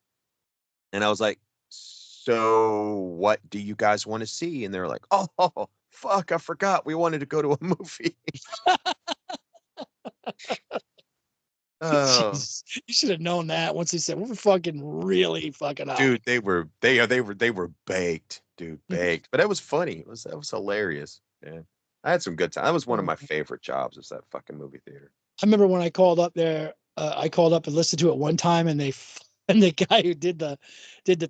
and I was like, "So what do you guys want to see?" And they're like, "Oh, fuck, I forgot. We wanted to go to a movie." Oh, Jesus. You should have known that once he said, we're fucking really fucking up. dude, they were baked, dude, baked. But that was funny. That was hilarious. Yeah. I had some good time. That was one of my favorite jobs, is that fucking movie theater. I remember when I called up there, I called up and listened to it one time and and the guy who did the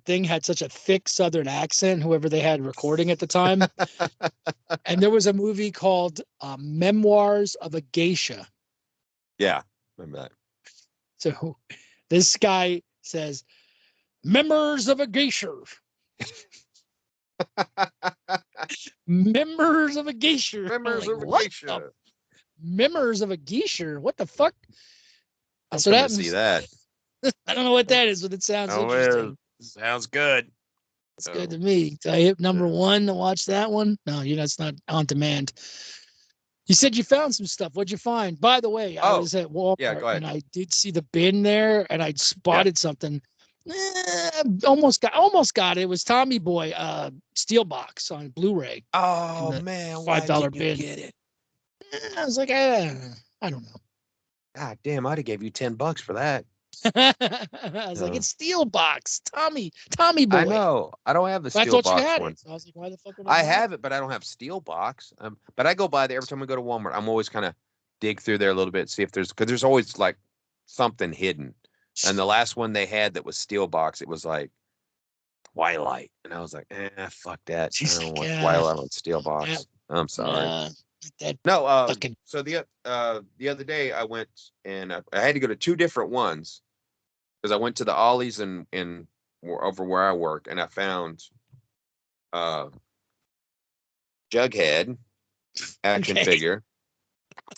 thing had such a thick southern accent, whoever they had recording at the time. And there was a movie called Memoirs of a Geisha. Yeah, remember that. So this guy says, members of a geisha. Members of a geisha. I'm Members like, of a what the geisha. members of a geisha? What the fuck? I'm That's what coming to see happens. that. I don't know what Oh, that is, but it sounds oh, well, interesting. sounds good. It's good Oh, to me. So I hit yeah. number one to watch that one. No, it's not on demand. You said you found some stuff. What'd you find? By the way, I Oh, was at yeah, Walmart go ahead. and I did see the bin there and I'd Yeah. spotted something. Almost got it. It was Tommy Boy Steel Box on Blu-ray in Oh the man, why $5 didn't you bin. get it? I was like, I don't know. God damn, I'd have gave you $10 for that. I was like, Uh, it's Steel Box, Tommy I Boy. know. I don't have the But I steel thought you box had one. it. So I was like, why the fuck would I I buy it? have it, but I don't have steel box. But I go by there every time I go to Walmart. I'm always kind of dig through there a little bit, see if because there's always like something hidden. And the last one they had that was steel box, it was like Twilight. And I was like, fuck that. I She's don't like, want yeah, Twilight on yeah, Steelbox. I'm sorry. nah, that No, fucking so the other day I went and I had to go to two different ones because I went to the Ollies in over where I work and I found uh Jughead action okay. figure,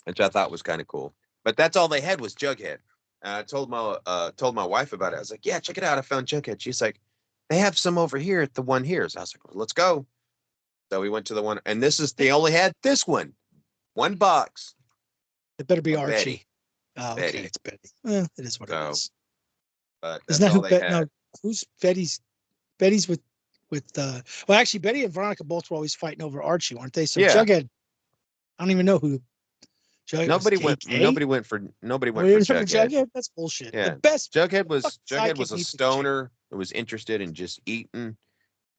which I thought was kind of cool. But that's all they had was Jughead. And I told my wife about it. I was like, "Yeah, check it out. I found Jughead." She's like, "They have some over here at the one here." So I was like, well, "Let's go." So we went to the one, and they only had this one box It better be of Betty, Archie. Oh, okay, Betty. it's Betty. Well, it is what it So, is. but Isn't that's that who all they Bet? No, had. who's Betty's? Betty's with. Well, actually, Betty and Veronica both were always fighting over Archie, weren't they? So Yeah, Jughead, I don't even know who Jughead was. KK. nobody Oh, went you for remember Jughead. Jughead? That's bullshit. The Yeah, best Jughead sidekick was a needs to be changed. stoner who was interested in just eating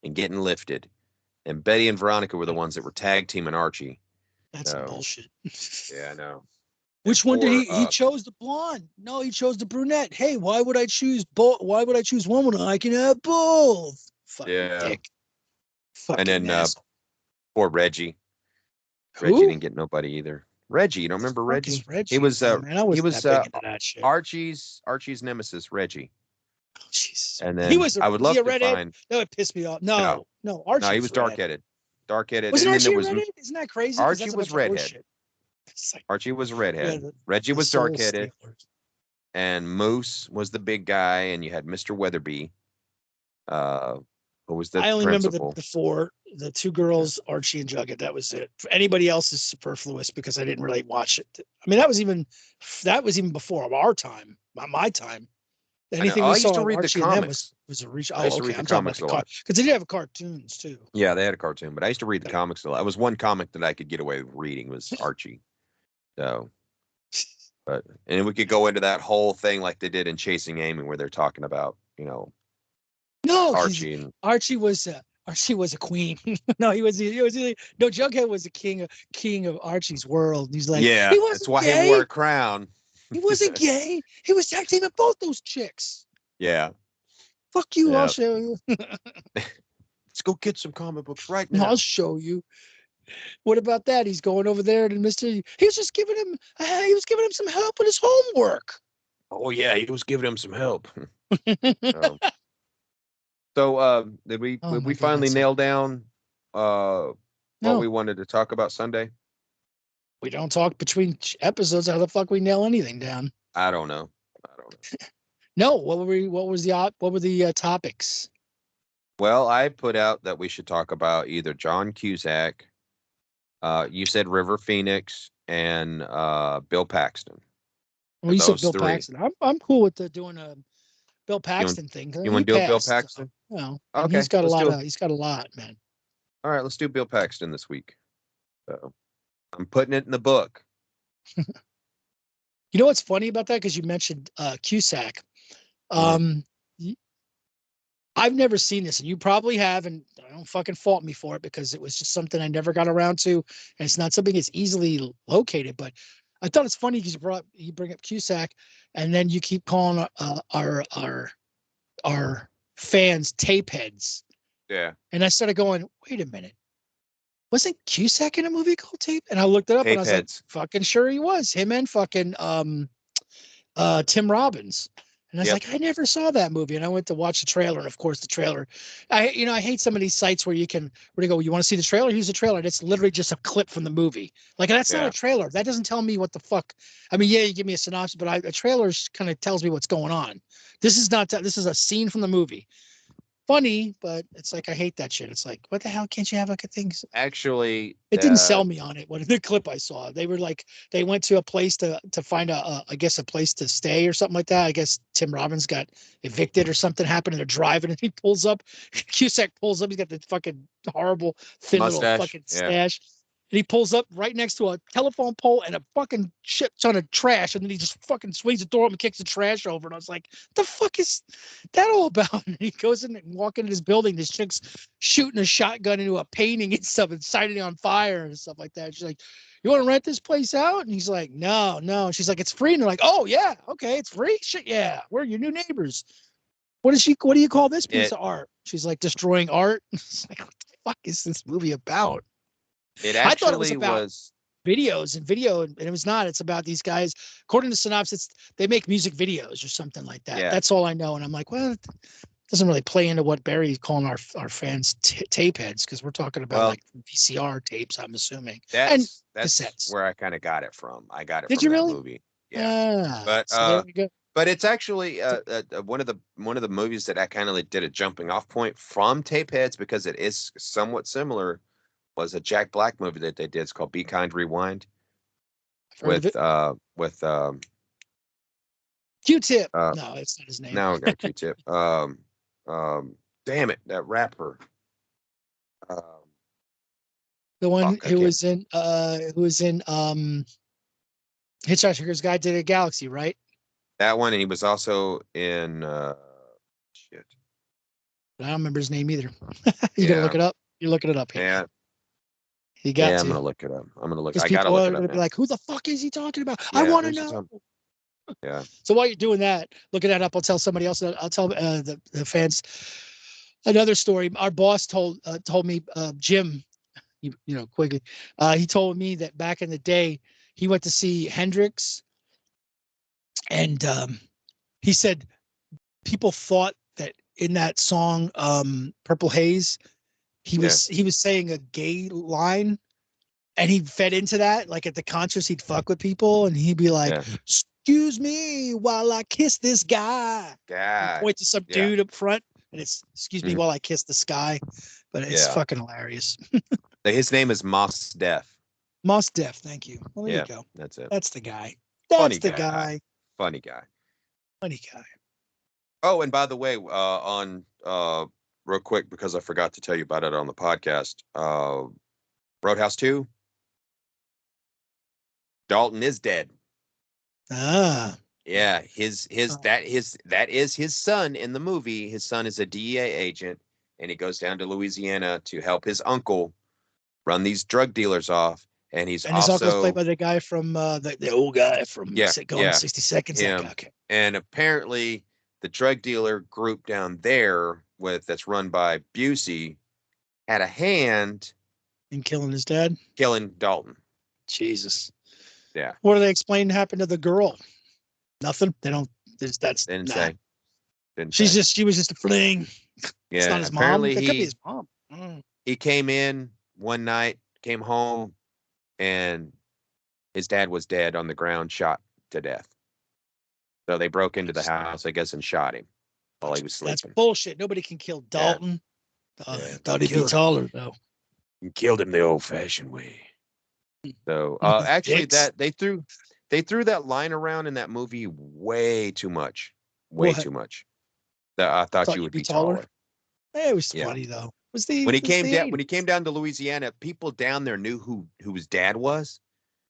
and getting lifted. And Betty and Veronica were the ones that were tag teaming Archie. That's some So bullshit. yeah, I know. And Which one did poor he chose the blonde? No, he chose the brunette. Hey, why would I choose both? Why would I choose one when I can have both? Fucking yeah, dick. and Fucking then asshole. poor Reggie. Reggie Who? didn't get nobody either. Reggie, you don't The remember fuck is Reggie? He Reggie? was Oh man, I he wasn't was that big into that shit. Archie's nemesis, Reggie. Oh, Jesus. And He then was I would was he love a to redhead? find That would piss me off. no, No, no, Archie he was was redhead. dark headed, Wasn't and then there Archie a was redhead? Isn't that crazy? Because Archie that's a was bunch of redhead. horseshit. It's like, Archie was a yeah, redhead. Reggie the was dark soul headed, stealers. and Moose was the big guy, and you had Mr. Weatherby, uh, who was the I only remember principal. the four, the two girls, Archie and Jughead. That was it. For anybody else is superfluous because I didn't really watch it. I mean, that was even before our time, my time. I know. Anything we I used saw to on read the Archie and them comics. was a reach. I used Oh, to okay. read the I'm talking about comics the a car lot. because they did have cartoons too. Yeah, they had a cartoon, but I used to read the comics a lot. It was one comic that I could get away with reading was Archie. So, but and we could go into that whole thing like they did in Chasing Amy, where they're talking about No, Archie and Archie was a queen. No, no, Jughead was the king of Archie's world. He's like, yeah, he that's wasn't why he wore gay. a crown. He wasn't gay. He was tag teaming both those chicks. Yeah, Fuck you, I'll yeah. show you. Let's go get some comic books right I'll now. show you. What about that? He's going over there to Mr. He was just giving him some help with his homework. Oh yeah, he was giving him some help. So, Oh did my we finally goodness. nail down what we No, wanted to talk about Sunday? we don't talk between episodes. How the fuck we nail anything down? I don't know. I don't know. No, what were the topics? Well, I put out that we should talk about either John Cusack, you said River Phoenix, and Bill Paxton. Well, you said Those Bill three. Paxton. I'm cool with doing a Bill You want Paxton thing. you He want to do a Bill passed, so, Paxton? and Okay, let's do it. he's got a lot, man. All right, let's do Bill Paxton this week. So I'm putting it in the book. You know what's funny about that? Because you mentioned Cusack. Mhm. Um, I've never seen this, and you probably have, and I don't fucking fault me for it because it was just something I never got around to, and it's not something that's easily located. But I thought it's funny because you bring up Cusack, and then you keep calling our fans tape heads, Yeah, and I started going, wait a minute, wasn't Cusack in a movie called Tape? And I looked it up, and I tape was like, heads. fucking sure he was. Him and fucking Tim Robbins. And I was Yep. like, I never saw that movie. And I went to watch the trailer. And of course, the trailer, I hate some of these sites where where you go, you want to see the trailer? Here's the trailer. And it's literally just a clip from the movie. Like, that's not a Yeah. trailer. That doesn't tell me what the fuck. I mean, yeah, you give me a synopsis, but a trailer kind of tells me what's going on. This is not, this is a scene from the movie. Funny, but it's like, I hate that shit. It's like, what the hell? Can't you have like a thing? Actually, It didn't sell me on it. What the clip I saw, they were like they went to a place to find I guess a place to stay or something like that. I guess Tim Robbins got evicted or something happened, and they're driving, and he pulls up. Cusack pulls up. He's got the fucking horrible thin little mustache. fucking Yeah. stash, and he pulls up right next to a telephone pole and a fucking shit ton of trash, and then he just fucking swings the door up and kicks the trash over. And I was like, the fuck is that all about? And he goes in and walk into this building. This chick's shooting a shotgun into a painting and stuff and setting it on fire and stuff like that. She's like, you want to rent this place out? And he's like, no. And she's like, it's free. And they're like, oh yeah, okay, it's free. Shit, yeah, we're your new neighbors. What do you call this piece It of art? She's like destroying art. It's like, what the fuck is this movie about? it I thought it was actually about was. videos and video, and it was not. It's about these guys. According to synopsis, they make music videos or something like that. Yeah, That's all I know. And I'm like, well, it doesn't really play into what Barry's calling our fans tape heads, because we're talking about well, like VCR tapes, I'm assuming, and that's cassettes. where I kind of got it from. I got it Did from you that really? movie. Yeah, but So there we go. it's actually one of the movies that I kind of did a jumping off point from Tapeheads because it is somewhat similar. Was a Jack Black movie that they did. It's called Be Kind Rewind I've heard of it. with Q-Tip. uh No, it's not his name. now I got Q-Tip. Damn it, that rapper. Um, The one fuck, I can't. who was in Hitchhiker's Guide to the Galaxy, right? That one, and he was also in shit. I don't remember his name either. You gonna Yeah, look it up? You're looking it up here. yeah, You got yeah. I'm to. gonna look it up. I'm gonna look. Because I gotta people look are it up gonna be now. like, who the fuck is he talking about? I Yeah, want to who's he know. talking? Yeah, So while you're doing that, looking that up, I'll tell somebody else. I'll tell the fans another story. Our boss told me, Jim, you know, Quigley. He told me that back in the day, he went to see Hendrix, and he said people thought that in that song, Purple Haze, yeah, he was saying a gay line, and he fed into that. Like at the concerts, he'd fuck with people, and he'd be like, yeah. "Excuse me while I kiss this guy," and God, point to some yeah, dude up front, and it's "Excuse me mhm, while I kiss the sky," but it's yeah. fucking hilarious. His name is Mos Def. Mos Def, thank you. Well, there you Yeah, go. that's it. That's the guy. That's Funny the guy. guy. Funny guy. Funny guy. Oh, and by the way, on real quick because I forgot to tell you about it on the podcast. Roadhouse 2, Dalton is dead. Ah. Yeah, his Oh. that is his son in the movie. His son is a DEA agent, and he goes down to Louisiana to help his uncle run these drug dealers off. And he's And his uncle's played also by the guy from the old guy from yeah, Gone yeah, 60 Seconds. That guy. him. Okay. And apparently the drug dealer group down there with that's run by Busey had a hand And killing his dad. killing Dalton. Jesus. Yeah, What do they explain happened to the girl? Nothing. They don't. That's didn't nah. say. Didn't say. She was just a fling. It's not Yeah, his mom. apparently That could be his mom. Mm. he came in one night, came home, and his dad was dead on the ground, shot to death. So they broke into the house, I guess, and shot him while he was That's sleeping. bullshit. Nobody can kill Yeah, Dalton. yeah. Thought he'd be taller though. You killed him the old-fashioned way. So actually, Dicks. that they threw that line around in that movie way What? too much. That I thought Thought you you'd would be be taller. taller. It was Yeah. funny though. When he came down to Louisiana, people down there knew who his dad was,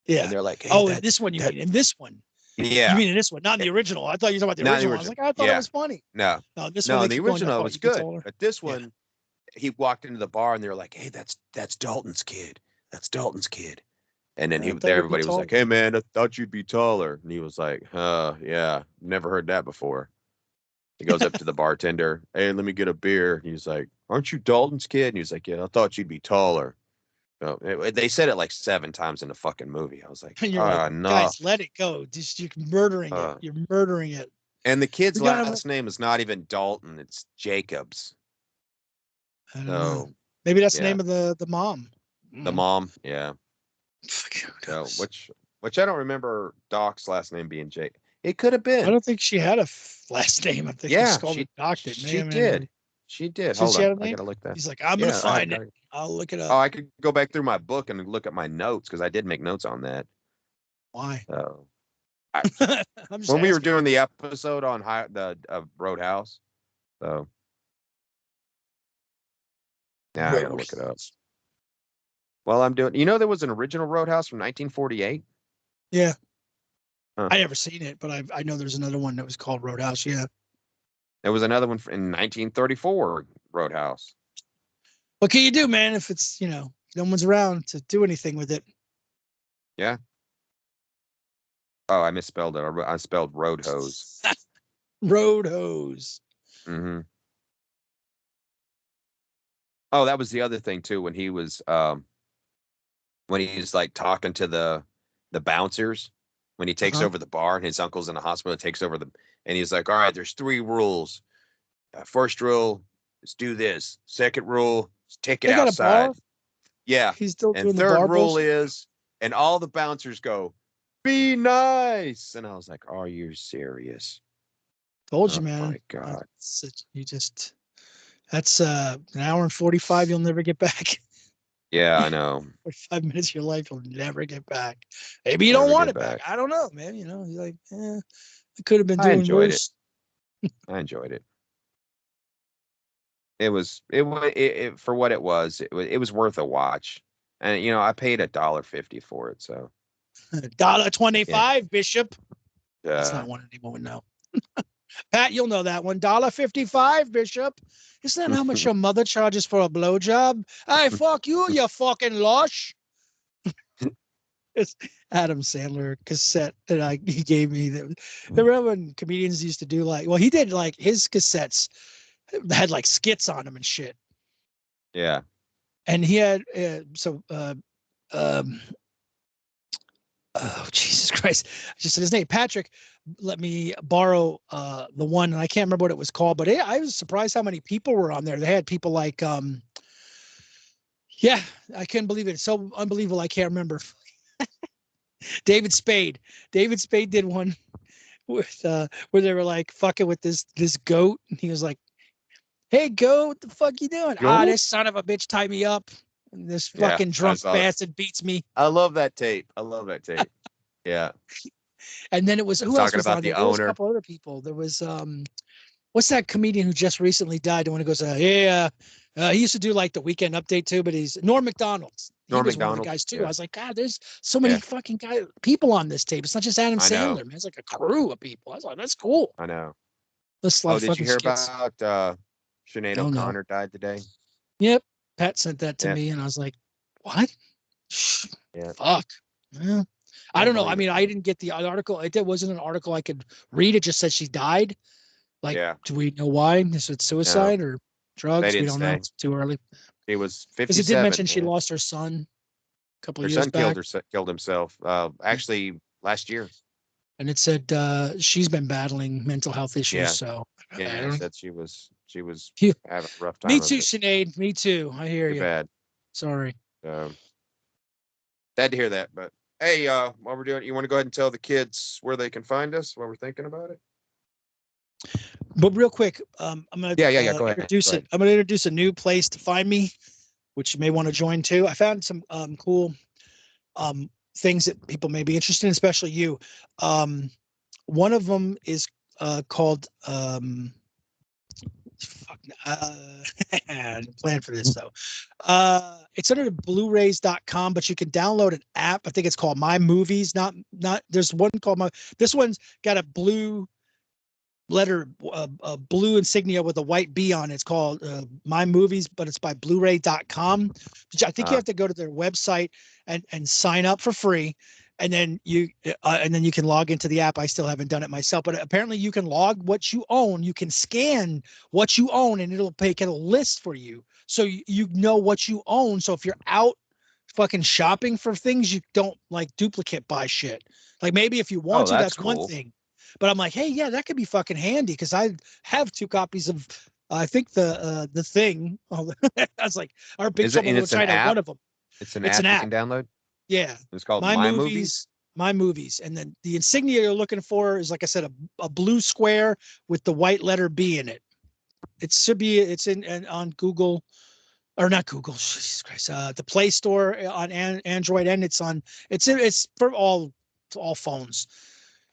and Yeah. they're like, "Hey, Oh, in that this one you that mean? In this one. You yeah, mean in this one, not in the original. I thought you were talking about the not the original. I was original. like, I thought it Yeah, was funny. no, No, this one no. they In the keep going. I original, it thought was you'd be good, taller. but this Yeah. one, he walked into the bar and they were like, "Hey, that's Dalton's kid. That's Dalton's kid." And then I thought you'd be everybody was taller. like, "Hey, man, I thought you'd be taller." And he was like, yeah, never heard that before." He goes up to the bartender, "Hey, let me get a beer." And he's like, "Aren't you Dalton's kid?" And he's like, "Yeah, I thought you'd be taller." So they said it like 7 times in the fucking movie. I was like, And you're like, "Ah, no." guys, let it go. Just you're murdering it. Uh, You're murdering it. and the kid's We gotta. last name is not even Dalton; it's Jacobs. I don't know. So Maybe that's the yeah, name of the mom. the Mm. mom, yeah. Fuck, who So knows? which I don't remember Doc's last name being Jake. It could have I been. don't think she had a last name. I think they just Yeah, called her doctor. she Man, did. She did. since Hold she on, had a I name, gotta look that. he's like, I'm gonna Yeah, find it. I'll look it oh, up. I could go back through my book and look at my notes because I did make notes on that. Why? So I, I'm just when we were asking. doing the episode on the Roadhouse, so now I gotta look it up. Roadhouse. Well, I'm doing. You know, there was an original Roadhouse from 1948. Yeah, Huh. I never seen it, but I know there's another one that was called Roadhouse. Yeah. There was another one in 1934 Roadhouse. What can you do, man? If it's no one's around to do anything with it. Yeah. Oh, I misspelled it. I spelled road hose. Road hose. Hmm. Oh, that was the other thing too. When he's like talking to the bouncers, when he takes Uh-huh. over the bar and his uncle's in the hospital, takes over and he's like, all right, there's 3 rules. First rule is do this. Second rule is take it They got a outside. bar. Yeah. He's still And doing the third bar rule bullshit. is, and all the bouncers go, be nice. And I was like, are you serious? Told you, Oh man. my God. You just that's an hour and 45 you'll never get back. Yeah, I know. 45 minutes of your life you'll never get back. Maybe you don't Never want get it back. back. I don't know, man. You know, you're like, I could have been I doing enjoyed it. worse. I enjoyed it. It for what it was. It was worth a watch. And I paid $1.50 for it. So Dollar yeah. 25, Bishop. That's Uh, not one anyone would know. Pat, you'll know that one. $1.55, Bishop. Isn't that how much your mother charges for a blowjob? Hey, fuck you, you fucking lush. It's Adam Sandler cassette that he gave me. Remember when comedians used to do he did like his cassettes had like skits on them and shit. yeah. And he had um, oh Jesus Christ, I just said his name. Patrick let me borrow the one, and I can't remember what it was called, but I was surprised how many people were on there. They had people like yeah, I couldn't believe it. It's so unbelievable. I can't remember. David Spade. David Spade did one with where they were like fucking with this goat, and he was like, "Hey goat, what the fuck you doing? Ah, Go. this son of a bitch tied me up. And this Yeah, fucking I drunk saw it. bastard beats me." I love that tape. I love that tape. Yeah. And then it was He's who else talking was about on there? the There was a owner, couple other people. There was what's that comedian who just recently died? The one who goes, yeah, he used to do like the weekend update too, but he's Norm Macdonald. He Norm was one of the Macdonald. guys too. I Yeah. was like, God, there's so many Yeah. fucking people on this tape. It's not just Adam I Sandler, know. man. It's like a crew of people. I was like, that's cool. I know. That's a lot Oh, of did you fucking hear skits. about Sinead Oh no. O'Connor died today? Yep. Pat sent that to Yeah. me, and I was like, what? Yeah. Fuck. Yeah. I Don't don't know. I blame mean, I her. didn't get the article. It wasn't an article I could read. It just said she died. Like, Yeah. do we know why? Is it No, suicide or they drugs? We didn't don't know. say. It's too early. He was Because it did 57, mention she man. lost her son a couple Her of years son back, killed himself. Actually, last year. and it said she's been battling mental health issues. Yeah. So I Yeah. don't. Said she was Yeah. having a rough Me time of too, it. Sinead. Me too. I hear Too you. bad. Sorry. Um, Sad to hear that. But hey, while we're doing it, you want to go ahead and tell the kids where they can find us while we're thinking about it? But real quick, I'm gonna Yeah. Yeah. Yeah. Go ahead. introduce Go it. ahead. I'm gonna introduce a new place to find me, which you may want to join too. I found some cool um, things that people may be interested in, especially you. Um, one of them is called fuck, I didn't plan for this though. It's under the blu-rays.com, but you can download an app. I think it's called My Movies. Not there's one called My this one's got a blue letter, a blue insignia with a white B on it. It's called My Movies, but it's by blu-ray.com. I think you Uh, have to go to their website and sign up for free. And then you can log into the app. I still haven't done it myself, but apparently you can log what you own. You can scan what you own, and it'll list for you, so you know what you own. So if you're out fucking shopping for things, you don't like duplicate buy shit. Like maybe if you want oh, to, that's that's one cool. thing. But I'm like, hey, yeah, that could be fucking handy because I have 2 copies of I think the thing. I was like, our big Is it? trouble in And little it's an China, one app. of them. It's an It's an app you app. can download. Yeah. It's called My My Movies. movies, my movies. And then the insignia you're looking for is, like I said, a blue square with the white letter B in it. It should be, it's in and on Google or not Google, Jesus Christ, the Play Store on Android, and it's for all phones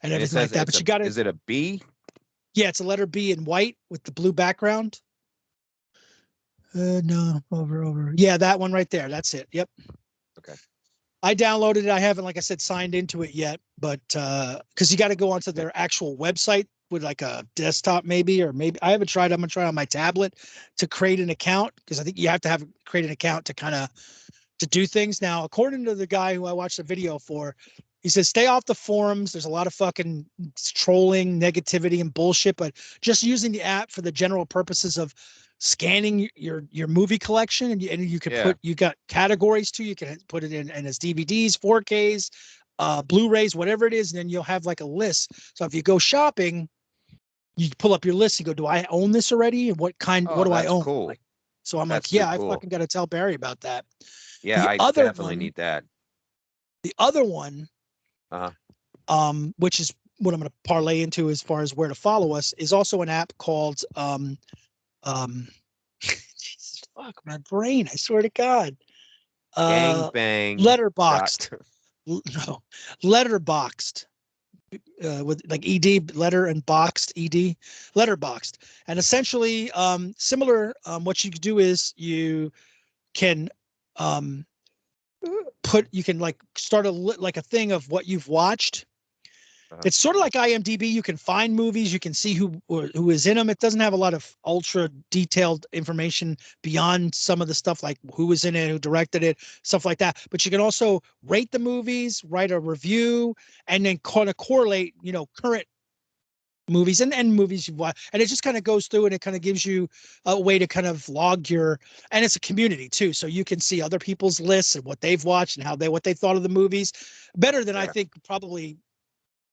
and And it everything like says that. But you got to, is it a B? yeah, it's a letter B in white with the blue background. No, over. Yeah, that one right there. That's it. Yep. Okay. I downloaded it. I haven't, like I said, signed into it yet, but because you got to go onto Okay. their actual website with like a desktop, maybe I haven't tried. I'm gonna try on my tablet to create an account because I think you have to create an account to kind of to do things. Now, according to the guy who I watched the video for, He says, stay off the forums. There's a lot of fucking trolling, negativity, and bullshit, but just using the app for the general purposes of scanning your movie collection, and you can Yeah. put, you got categories too. You can put it in as DVDs, 4Ks, Blu-rays, whatever it is, and then you'll have like a list. So if you go shopping, you pull up your list. You go, do I own this already? And what Oh, do I that's own? cool. Like, so I'm That's like, too yeah, I cool. fucking got to tell Barry about that. Yeah, The I other definitely one, need that. the other one, Uh-huh. which is what I'm going to parlay into as far as where to follow us, is also an app called Jesus fuck my brain. I swear to God. Gang Uh, bang. Letterboxed. No, Letterboxed. With like ed letter and boxed letterboxed, and essentially similar. What you can do is you can um you can like start like a thing of what you've watched. Uh-huh. It's sort of like IMDb. You can find movies, you can see who is in them. It doesn't have a lot of ultra detailed information beyond some of the stuff like who was in it, who directed it, stuff like that. But you can also rate the movies, write a review, and then kind of correlate, current movies and movies you've watched. And it just kind of goes through and it kind of gives you a way to kind of log and it's a community too. So you can see other people's lists and what they've watched and what they thought of the movies better than I Yeah. think probably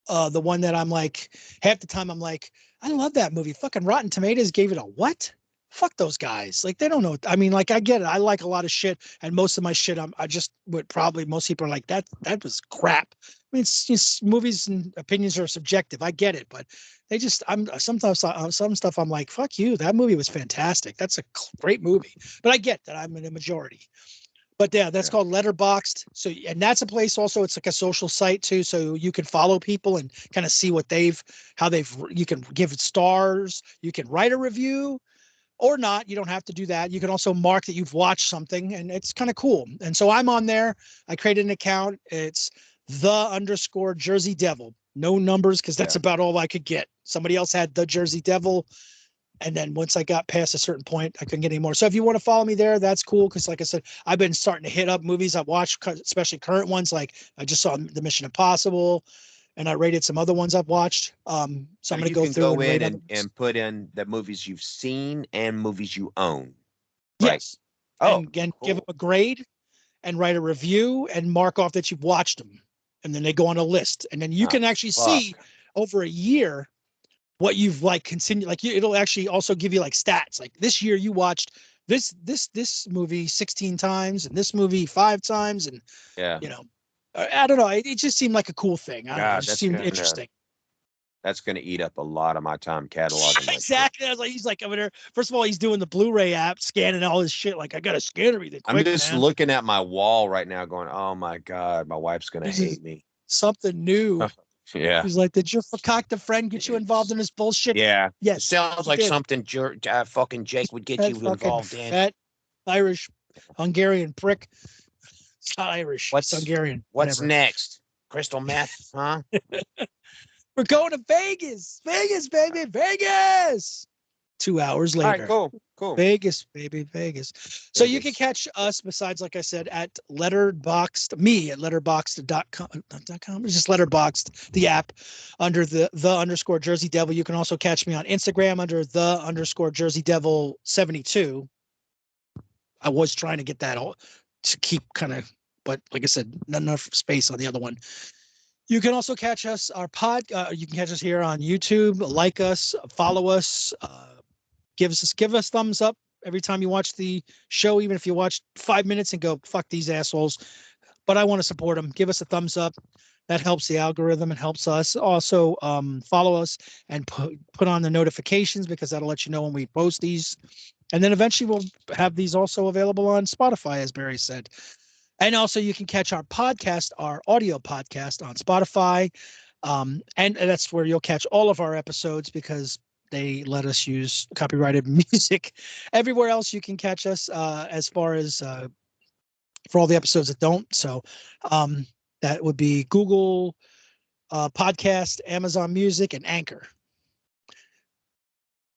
the one that I'm like, half the time I'm like, I love that movie. Fucking Rotten Tomatoes gave it a what? Fuck those guys. Like they don't know. I mean, like I get it. I like a lot of shit, and most of my shit, I just would probably most people are like that was crap. I mean, it's just movies and opinions are subjective. I get it, but they just I'm sometimes some stuff I'm like, fuck you. That movie was fantastic. That's a great movie. But I get that I'm in a majority. But yeah, that's Yeah. called Letterboxed. So, and that's a place also, it's like a social site too. So you can follow people and kind of see you can give it stars, you can write a review or not. You don't have to do that. You can also mark that you've watched something and it's kind of cool. And so I'm on there. I created an account. It's _Jersey Devil. No numbers because that's Yeah. about all I could get. Somebody else had the Jersey Devil. And then once I got past a certain point, I couldn't get any more. So if you want to follow me there, that's cool. Because like I said, I've been starting to hit up movies I've watched, especially current ones. Like I just saw the Mission Impossible, and I rated some other ones I've watched. So I'm So going to you go can through go and in rate other ones. and put in the movies you've seen and movies you own, right? Yes, Oh, and again, give them cool. a grade and write a review and mark off that you've watched them, and then they go on a list, and then you Oh, can actually see fuck. over a year what you've like continued, like it'll actually also give you like stats like this year you watched this movie 16 times and this movie 5 times, and Yeah. you know I don't know, it just seemed like a cool thing. I don't know, it God, just seemed interesting. that's gonna eat up a lot of my time cataloging that shit. Exactly. I was like, he's like over there, first of all he's doing the Blu-ray app scanning all his shit, like I gotta scan everything I'm quick, just man. looking at my wall right now, going, "Oh my God, my wife's gonna This is hate me." something new. Yeah. He's like, did your fakakta friend get you involved in this bullshit? Yeah. It Yes, sounds he like did. something fucking Jake would get That you fucking involved in. fat Irish Hungarian prick. It's not Irish. He's What's Hungarian. what's Whatever. next? Crystal meth, huh? We're going to Vegas. Vegas, baby. Vegas. 2 hours All right, later. cool, cool. Vegas, baby, Vegas. So you can Vegas. catch us besides, like I said, at Letterboxed, me at letterboxed.com. It's just Letterboxed, the app, under the _Jersey Devil. You can also catch me on Instagram under the _Jersey Devil 72. I was trying to get that all to keep kind of, but like I said, not enough space on the other one. You can also catch us, you can catch us here on YouTube, like us, follow us, give us thumbs up every time you watch the show, even if you watch 5 minutes and go, fuck these assholes. But I want to support them. Give us a thumbs up. That helps the algorithm and helps us. Also, follow us and put on the notifications because that'll let you know when we post these. And then eventually we'll have these also available on Spotify, as Barry said. And also you can catch our podcast, our audio podcast on Spotify. And that's where you'll catch all of our episodes because they let us use copyrighted music. Everywhere else you can catch us as far as for all the episodes that don't. So that would be Google Podcast, Amazon Music, and Anchor.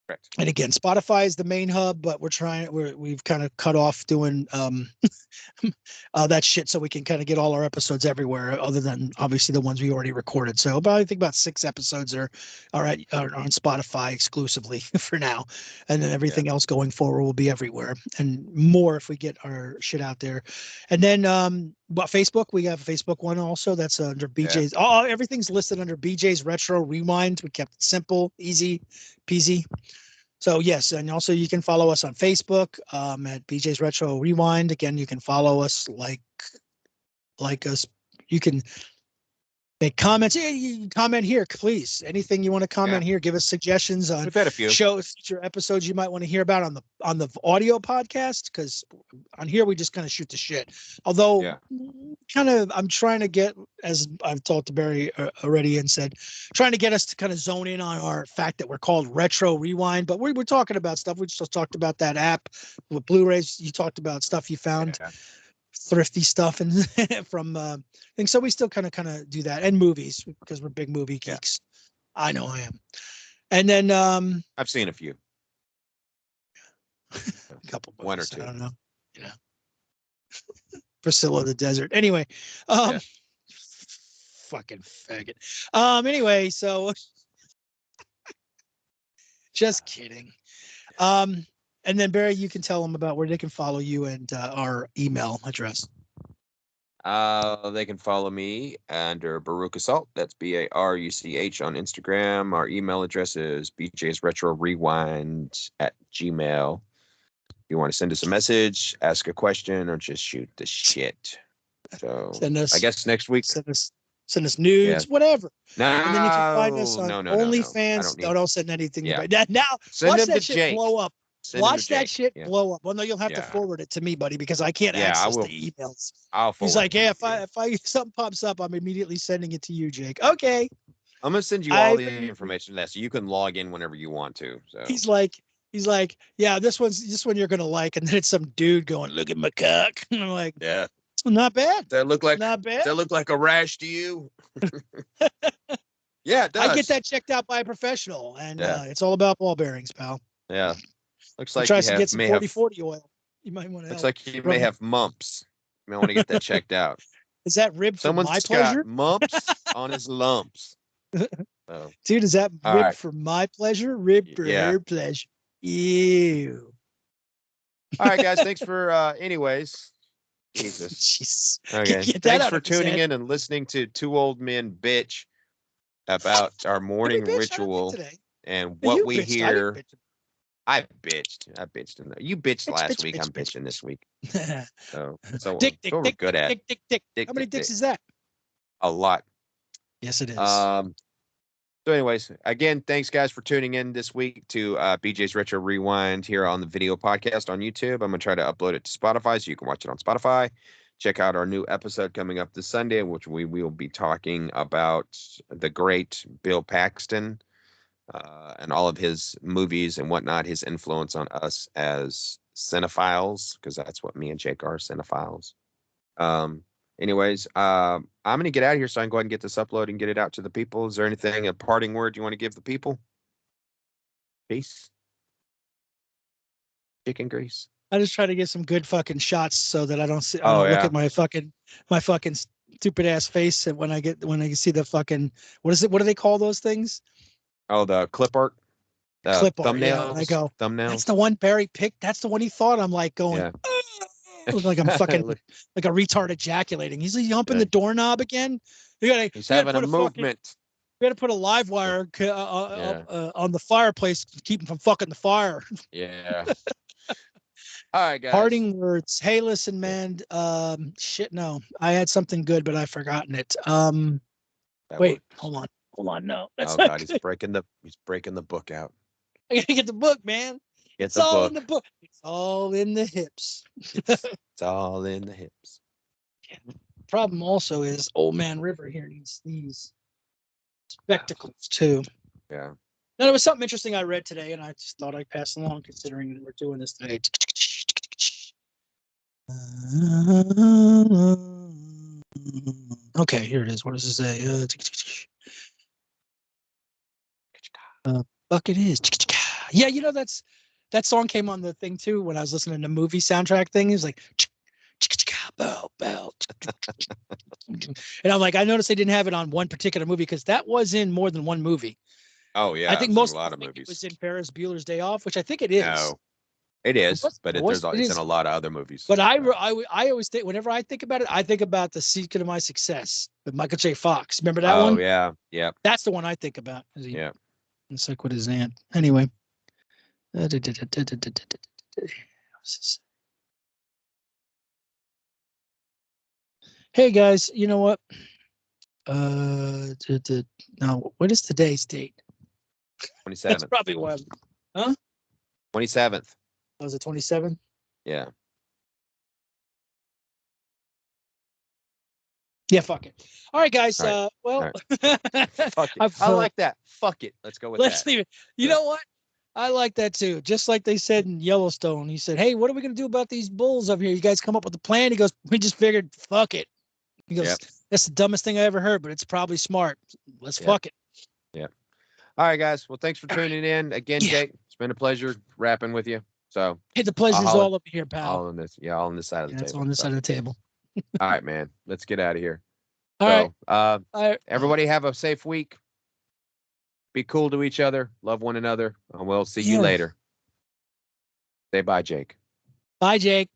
Correct. And again, Spotify is the main hub, but we've kind of cut off doing that shit so we can kind of get all our episodes everywhere, other than obviously the ones we already recorded. So about I think about 6 episodes are on Spotify exclusively for now, and then everything else going forward will be everywhere, and more if we get our shit out there. And then but Facebook, we have a Facebook one also that's under BJ's. Oh, everything's listed under BJ's Retro Rewind. We kept it simple, easy peasy. So yes, and also you can follow us on Facebook at BJ's Retro Rewind. Again, you can follow us like us. You can make comments. Yeah, you comment here, please. Anything you want to comment here, give us suggestions on We've had a few shows, future episodes you might want to hear about on the audio podcast, because on here we just kind of shoot the shit. Although kind of I'm trying to get, as I've talked to Barry already and said, trying to get us to kind of zone in on our fact that we're called Retro Rewind, but we're talking about stuff. We just talked about that app with Blu-rays. You talked about stuff you found. Thrifty stuff and from things, so we still kind of do that, and movies, because we're big movie geeks. I know I am. And then I've seen a few, a couple movies, one or two. I don't know, Priscilla the Desert. Anyway, fucking faggot. Anyway, so just kidding. And then Barry, you can tell them about where they can follow you and our email address. They can follow me under Baruch Assault. That's BARUCH on Instagram. Our email address is bjsretrorewind@gmail. If you want to send us a message, ask a question, or just shoot the shit. So I guess next week. Send us nudes, whatever. No, and then you can find us on OnlyFans. No. Don't send anything. Now send watch them that to shit Jake. blow up. Watch that shit blow up. Well, no, you'll have to Yeah. forward it to me, buddy, because I can't access the emails. I'll forward. He's like, hey, if something pops up, I'm immediately sending it to you, Jake. Okay. I'm gonna send you all the information to that, so you can log in whenever you want to. So he's like, yeah, this one you're gonna like, and then it's some dude going, look at my cock. And I'm like, yeah, not bad. Does that look like not bad? Does that look like a rash to you? Yeah, it does. I get that checked out by a professional, and it's all about ball bearings, pal. Yeah, looks like tries to get some 40/40 oil. You might want to. Looks like you may have mumps. You may want to get that checked out. Is that rib for my pleasure? Got mumps on his lumps. So. Dude, is that rib for my pleasure? Rib for her pleasure. Ew. All right, guys. Thanks for anyways. Jesus. Okay. Thanks for tuning in and listening to two old men bitch about our morning ritual and what we hear. I bitched. You bitched last week. I'm bitching this week. So dick, we're good at. Dick. How many dicks is that? A lot. Yes, it is. So anyways, again, thanks guys for tuning in this week to BJ's Retro Rewind here on the video podcast on YouTube. I'm gonna try to upload it to Spotify so you can watch it on Spotify. Check out our new episode coming up this Sunday, which we will be talking about the great Bill Paxton and all of his movies and whatnot, his influence on us as cinephiles, because that's what me and Jake are, cinephiles. Anyways, I'm going to get out of here so I can go ahead and get this uploaded and get it out to the people. Is there anything, a parting word you want to give the people? Peace. Chicken grease. I just try to get some good fucking shots so that I don't see. I don't look at my fucking stupid ass face, and when I see the fucking what do they call those things? Oh, the clip art. Clip art. Thumbnails. Yeah, I go thumbnails. That's the one Barry picked. That's the one he thought. I'm like going. Yeah. Like I'm fucking like a retard ejaculating. He's humping the doorknob again. He's having a movement. We got to put a live wire on the fireplace to keep him from fucking the fire. Yeah. All right, guys. Parting words. Hey, listen, man. Shit, no. I had something good, but I've forgotten it. Wait, hold on. No. That's God, he's breaking the book out. I gotta get the book, man. It's all in the book. It's all in the hips. It's all in the hips. Yeah. Problem also is Old Man River here needs these spectacles too. Yeah. Now, there was something interesting I read today, and I just thought I'd pass along, considering that we're doing this today. Okay, here it is. What does it say? Bucket is. Yeah, you know that song came on the thing too when I was listening to movie soundtrack thing. It was like bell bell, and I'm like, I noticed they didn't have it on one particular movie because that was in more than one movie. Oh I yeah, think it's in a most lot people of think it was movies. in Ferris Bueller's Day Off, which I think it is. No, it is, but It it's in is. a lot of other movies. But So. I always think whenever I think about it, I think about The Secret of My Success with Michael J. Fox. Remember that Oh one? yeah, yeah, That's the one I think about. yeah. It's like with his aunt. Anyway. Hey guys, you know what? Now what is today's date? That's 27th, probably one. Huh? 27th. Was it 27? Yeah. Yeah, fuck it. All right, guys. All right. All Well, right. Fuck it. I've, I like that. Fuck it. Let's go with let's that. leave it. You Yeah. know what? I like that too. Just like they said in Yellowstone, he said, "Hey, what are we gonna do about these bulls over here? You guys come up with a plan." He goes, "We just figured, fuck it." He goes, Yep. "That's the dumbest thing I ever heard, but it's probably smart. Let's Yep. fuck it." Yep. All right, guys. Well, thanks for tuning in again, Yeah. Jake. It's been a pleasure rapping with you. So Hey, the I'll pleasure's holler all up here, pal. all on this. Yeah, all on this side of Yeah, the it's table. on this So side of the table. all right, man. Let's get out of here. All right. So everybody have a safe week. Be cool to each other. Love one another. And we'll see you Yeah. later. Say bye, Jake. Bye, Jake.